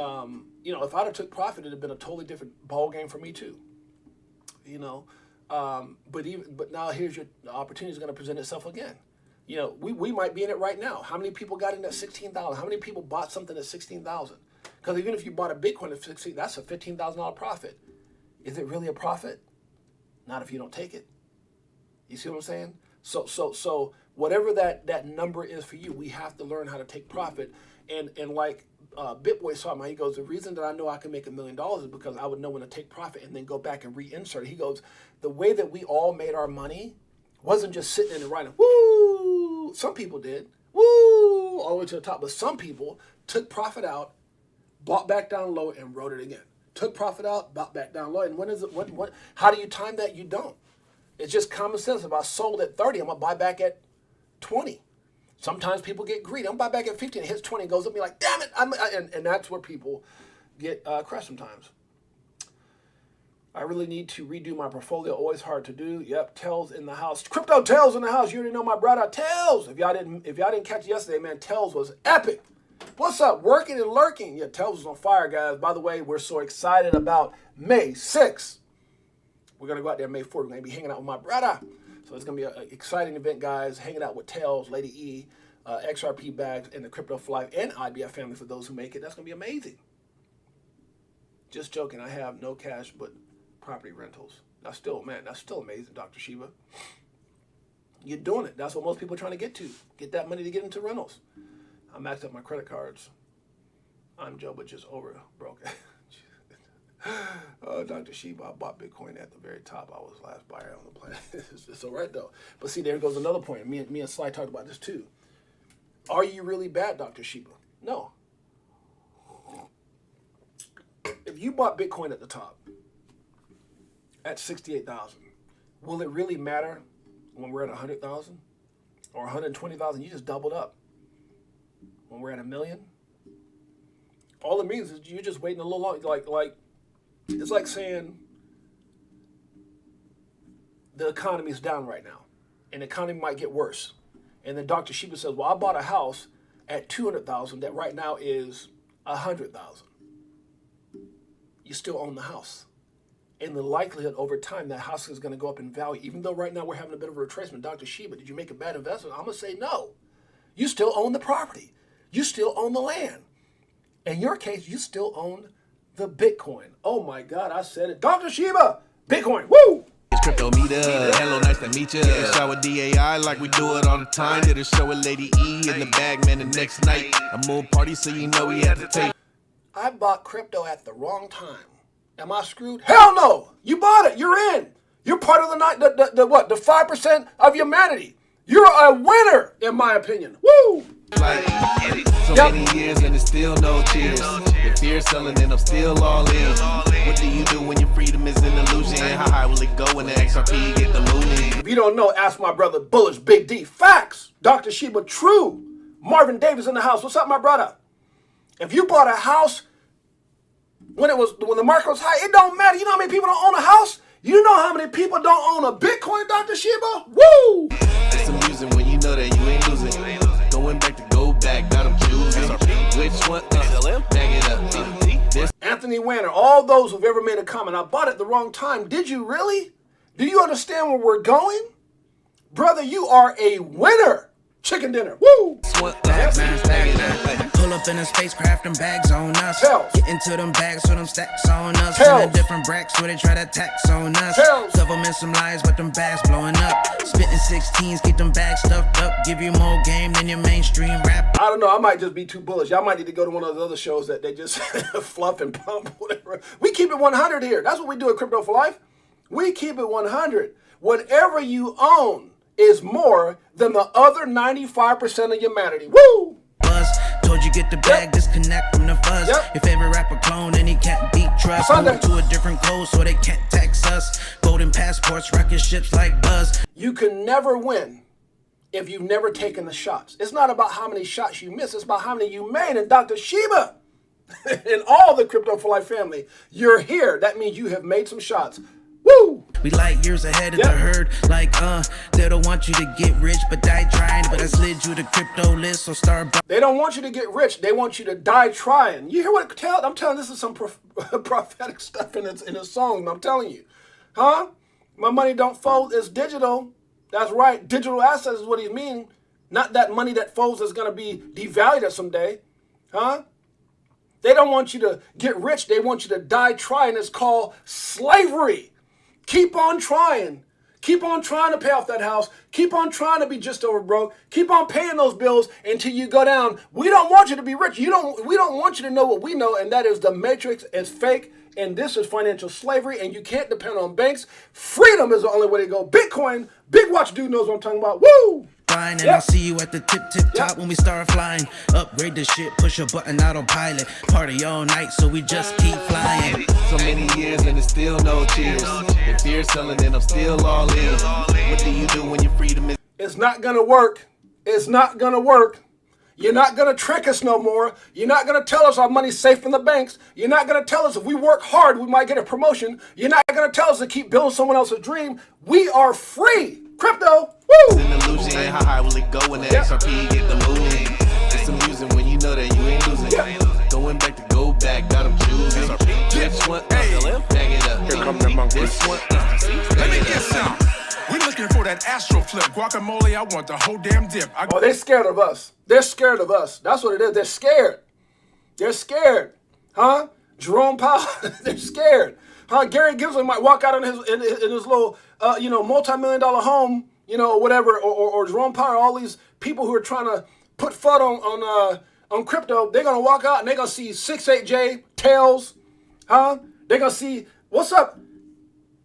if I'd have took profit, it'd have been a totally different ball game for me too. But now here's your opportunity is going to present itself again. We might be in it right now. How many people got in at 16,000? How many people bought something at 16,000? Because even if you bought a Bitcoin at 16, that's a $15,000 profit. Is it really a profit? Not if you don't take it. You see what I'm saying? So whatever that number is for you, we have to learn how to take profit. And like Bitboy saw me, he goes, the reason that I know I can make $1 million is because I would know when to take profit and then go back and reinsert. He goes, the way that we all made our money wasn't just sitting in and writing, woo. Some people did, woo, all the way to the top. But some people took profit out, bought back down low, and wrote it again. Took profit out, bought back down low. And when is it? What? How do you time that? You don't. It's just common sense. If I sold at 30, I'm going to buy back at 20. Sometimes people get greedy. I'm going to buy back at 15. It hits 20 and goes up and be like, damn it. And that's where people get crushed sometimes. I really need to redo my portfolio. Always hard to do. Yep, Tells in the house. Crypto Tells in the house. You already know my brother Tells. If y'all didn't catch it yesterday, man, Tells was epic. What's up? Working and lurking. Yeah, Tells was on fire, guys. By the way, we're so excited about May 6th. We're going to go out there May 4th. We're going to be hanging out with my brother. So it's going to be an exciting event, guys. Hanging out with Tells, Lady E, XRP Bags, and the Crypto for Life, and IBF family for those who make it. That's going to be amazing. Just joking. I have no cash but property rentals. That's still amazing, Dr. Shiba. You're doing it. That's what most people are trying to get to. Get that money to get into rentals. I maxed up my credit cards. I'm Joe, but just over broke. Dr. Shiba, I bought Bitcoin at the very top. I was last buyer on the planet. It's all right, though. But see, there goes another point. Me and Sly talked about this, too. Are you really bad, Dr. Shiba? No. If you bought Bitcoin at the top at 68,000, will it really matter when we're at 100,000 or 120,000? You just doubled up. When we're at 1 million, all it means is you're just waiting a little long. Like it's like saying the economy is down right now, and the economy might get worse. And then Dr. Shiba says, "Well, I bought a house at 200,000 that right now is 100,000. You still own the house, and the likelihood over time that house is going to go up in value. Even though right now we're having a bit of a retracement, Dr. Shiba, did you make a bad investment? I'm gonna say no. You still own the property. You still own the land. In your case, you still own the Bitcoin. Oh my God, I said it. Dr. Shiba, Bitcoin, woo! It's Crypto Meter. Hello, nice to meet you. Yeah. Shower DAI like we do it all the time. Did a show with Lady E in the bag, man, the next night. A more party, so you know we had to take. I bought crypto at the wrong time. Am I screwed? Hell no. You bought it. You're in. You're part of the 5% of humanity. You're a winner, in my opinion. Woo! Like, so many years and there's still no tears. If fear's selling, then I'm still all in. What do you do when your freedom is an illusion? How high will it go when the XRP get the mooning? If you don't know, ask my brother Bullish Big D. Facts. Dr. Sheba, true. Marvin Davis in the house. What's up, my brother? If you bought a house when the market was high, it don't matter. You know how many people don't own a house? You know how many people don't own a Bitcoin, Dr. Sheba? Woo! It's amusing when you know that you ain't losing. Going back to go back, got 'em choosing. Which one? Bag it up. Anthony Wanner, all those who've ever made a comment, I bought it the wrong time. Did you really? Do you understand where we're going? Brother, you are a winner. Chicken dinner. Woo! Pull up in a spacecraft and bags on us. Tails. Get into them bags so them stacks on us. Tails. In different bracks where they try to tax on us. Tails. Government some lies, but them bags blowing up. Spitting 16s, keep them bags stuffed up. Give you more game than your mainstream rap. I don't know. I might just be too bullish. Y'all might need to go to one of those other shows that they just fluff and pump, whatever. We keep it 100 here. That's what we do at Crypto for Life. We keep it 100. Whatever you own is more than the other 95% of humanity. Woo! Buzz. Told you get the bag, disconnect from the fuzz. Yep. Your favorite rapper clone and he can't beat trust. Sunday. Move to a different code so they can't tax us. Golden passports, rocket ships like Buzz. You can never win if you've never taken the shots. It's not about how many shots you miss. It's about how many you made. And Dr. Sheba and all the Crypto for Life family, you're here. That means you have made some shots. Woo! We like years ahead of the herd. Like, they don't want you to get rich, but die trying. But I slid you the crypto list, so start. They don't want you to get rich. They want you to die trying. You hear what I'm telling? This is some prophetic stuff in a song. I'm telling you. Huh? My money don't fold. It's digital. That's right. Digital assets is what he's meaning. Not that money that folds is going to be devalued at some day. Huh? They don't want you to get rich. They want you to die trying. It's called slavery. Keep on trying. Keep on trying to pay off that house. Keep on trying to be just over broke. Keep on paying those bills until you go down. We don't want you to be rich. We don't want you to know what we know, and that is the matrix is fake, and this is financial slavery, and you can't depend on banks. Freedom is the only way to go. Bitcoin, Big Watch Dude knows what I'm talking about. Woo! And I'll see you at the tip top when we start flying. Upgrade the shit, push a button, autopilot. Party all night, so we just keep flying. So many years and there's still no tears. If fear's selling, then I'm still all in. What do you do when your freedom is? It's not gonna work. It's not gonna work. You're not gonna trick us no more. You're not gonna tell us our money's safe in the banks. You're not gonna tell us if we work hard, we might get a promotion. You're not gonna tell us to keep building someone else's dream. We are free. Crypto. Woo! An illusion. How high will it go when the XRP get the mooning? It's amusing when you know that you ain't losing. Going back to go back, got 'em choosing. Which one? Bag it up. Here come the monkeys. This one. Let me get some. We looking for that astro flip. Guacamole, I want the whole damn dip. Oh, they're scared of us. They're scared of us. That's what it is. They're scared. They're scared. Huh? Jerome Powell, they're scared. Huh? Gary Gibson might walk out in his little, multi-million-dollar home, or whatever, or Jerome Powell, all these people who are trying to put FUD on crypto, they're gonna walk out and they're gonna see 6-8Jay, Tails, huh? They're gonna see, what's up?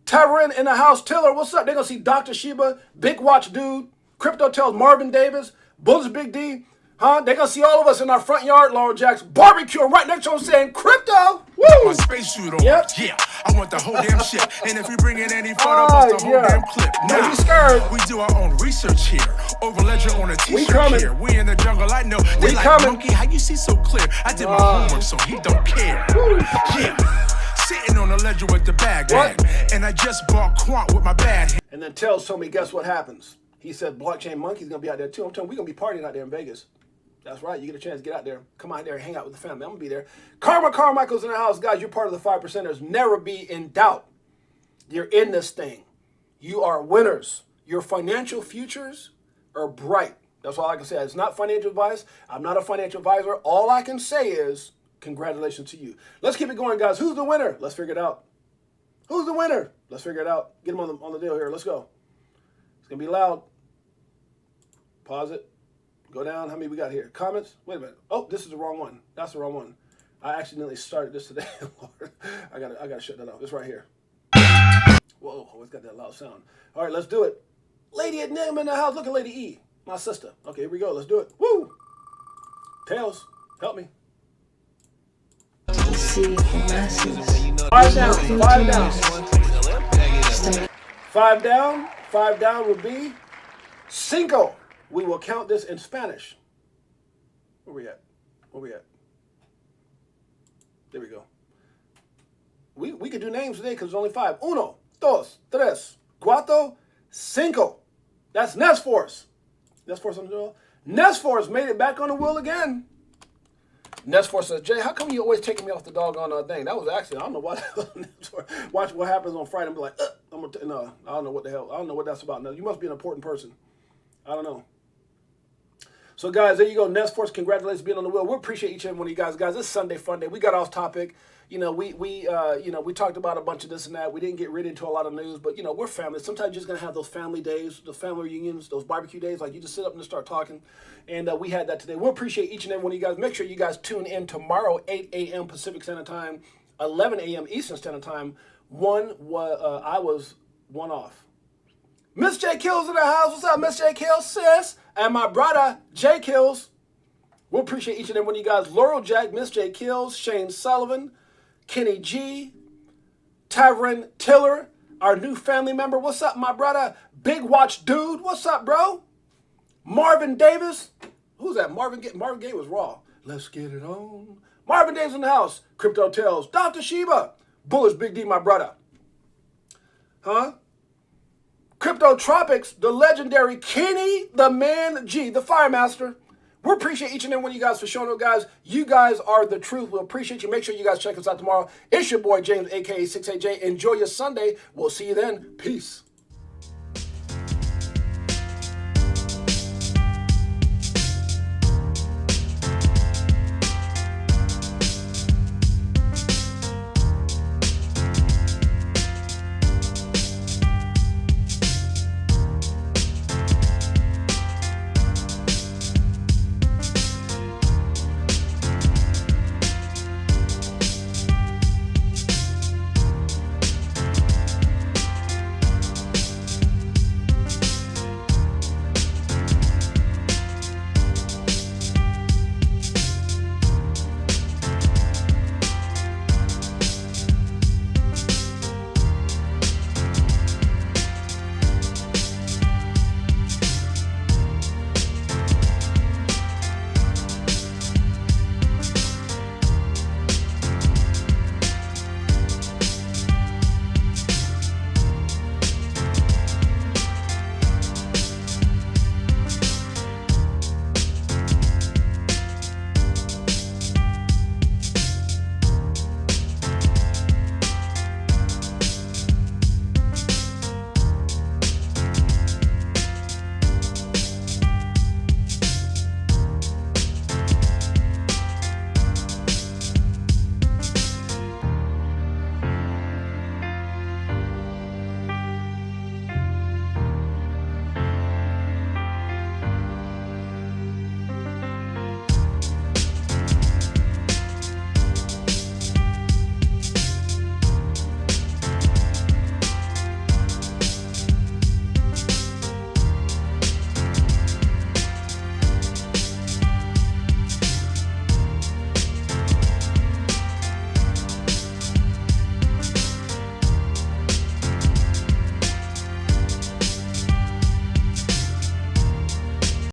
Tavern in the house, Tiller, what's up? They're gonna see Dr. Sheba, Big Watch Dude, Crypto Tails, Marvin Davis, Bullish Big D, huh? They're gonna see all of us in our front yard, Laura Jackson, barbecuing right next to them saying, crypto, woo! My spacesuit on. Yep. Yeah, I want the whole damn shit. And if we bring in any photo, bust the whole damn clip. Don't be scared. We do our own research here. Over ledger on a We t-shirt coming. here. We in the jungle, I know. They We like, coming. monkey, how you see so clear? I did my homework, so he don't care. Yeah. Sitting on the ledger with the bag. What? And I just bought Quant with my bad. And then Tails told me, guess what happens? He said, Blockchain Monkey's gonna be out there too. I'm telling you, we're gonna be partying out there in Vegas. That's right. You get a chance to get out there. Come out there and hang out with the family. I'm going to be there. Karma Carmichael's in the house. Guys, you're part of the 5%ers. Never be in doubt. You're in this thing. You are winners. Your financial futures are bright. That's all I can say. It's not financial advice. I'm not a financial advisor. All I can say is congratulations to you. Let's keep it going, guys. Who's the winner? Let's figure it out. Who's the winner? Let's figure it out. Get him on the deal here. Let's go. It's going to be loud. Pause it. Go down. How many we got here? Comments? Wait a minute. Oh, this is the wrong one. That's the wrong one. I accidentally started this today. Lord, I gotta shut that off. It's right here. Whoa, it's got that loud sound. All right, let's do it. Lady at Nim in the house. Look at Lady E, my sister. Okay, here we go. Let's do it. Woo! Tails, help me. See the masses. 5 down, 5 down. Stay 5 down. 5 down would be cinco. We will count this in Spanish. Where we at? Where we at? There we go. We could do names today because there's only 5. Uno, dos, tres, cuatro, cinco. That's Nesforce. Nesforce on the wheel. Nesforce made it back on the wheel again. Nesforce says, Jay, how come you always taking me off the doggone thing? That was actually, I don't know why. Watch what happens on Friday and be like, no, I don't know what the hell. I don't know what that's about. No, you must be an important person. I don't know. So, guys, there you go. Nesforce, congratulations on being on the wheel. We appreciate each and every one of you guys. Guys, it's Sunday Fun Day. We got off topic. You know, we talked about a bunch of this and that. We didn't get really into a lot of news, but, you know, we're family. Sometimes you're just going to have those family days, those family reunions, those barbecue days. Like, you just sit up and just start talking. And we had that today. We appreciate each and every one of you guys. Make sure you guys tune in tomorrow, 8 a.m. Pacific Standard Time, 11 a.m. Eastern Standard Time. I was one off. Miss J Kills in the house. What's up, Miss J Kills, sis? And my brother, J Kills. We appreciate each and every one of you guys. Laurel Jack, Miss J Kills, Shane Sullivan, Kenny G, Tavern Tiller, our new family member. What's up, my brother? Big Watch Dude. What's up, bro? Marvin Davis. Who's that? Marvin Gaye was Raw. Let's get it on. Marvin Davis in the house. Crypto Tales. Dr. Sheba. Bullish Big D, my brother. Huh? Crypto Tropics, the legendary Kenny the Man G, the Firemaster. We appreciate each and every one of you guys for showing up, guys. You guys are the truth. We appreciate you. Make sure you guys check us out tomorrow. It's your boy James, a.k.a. Six8Jay. Enjoy your Sunday. We'll see you then. Peace.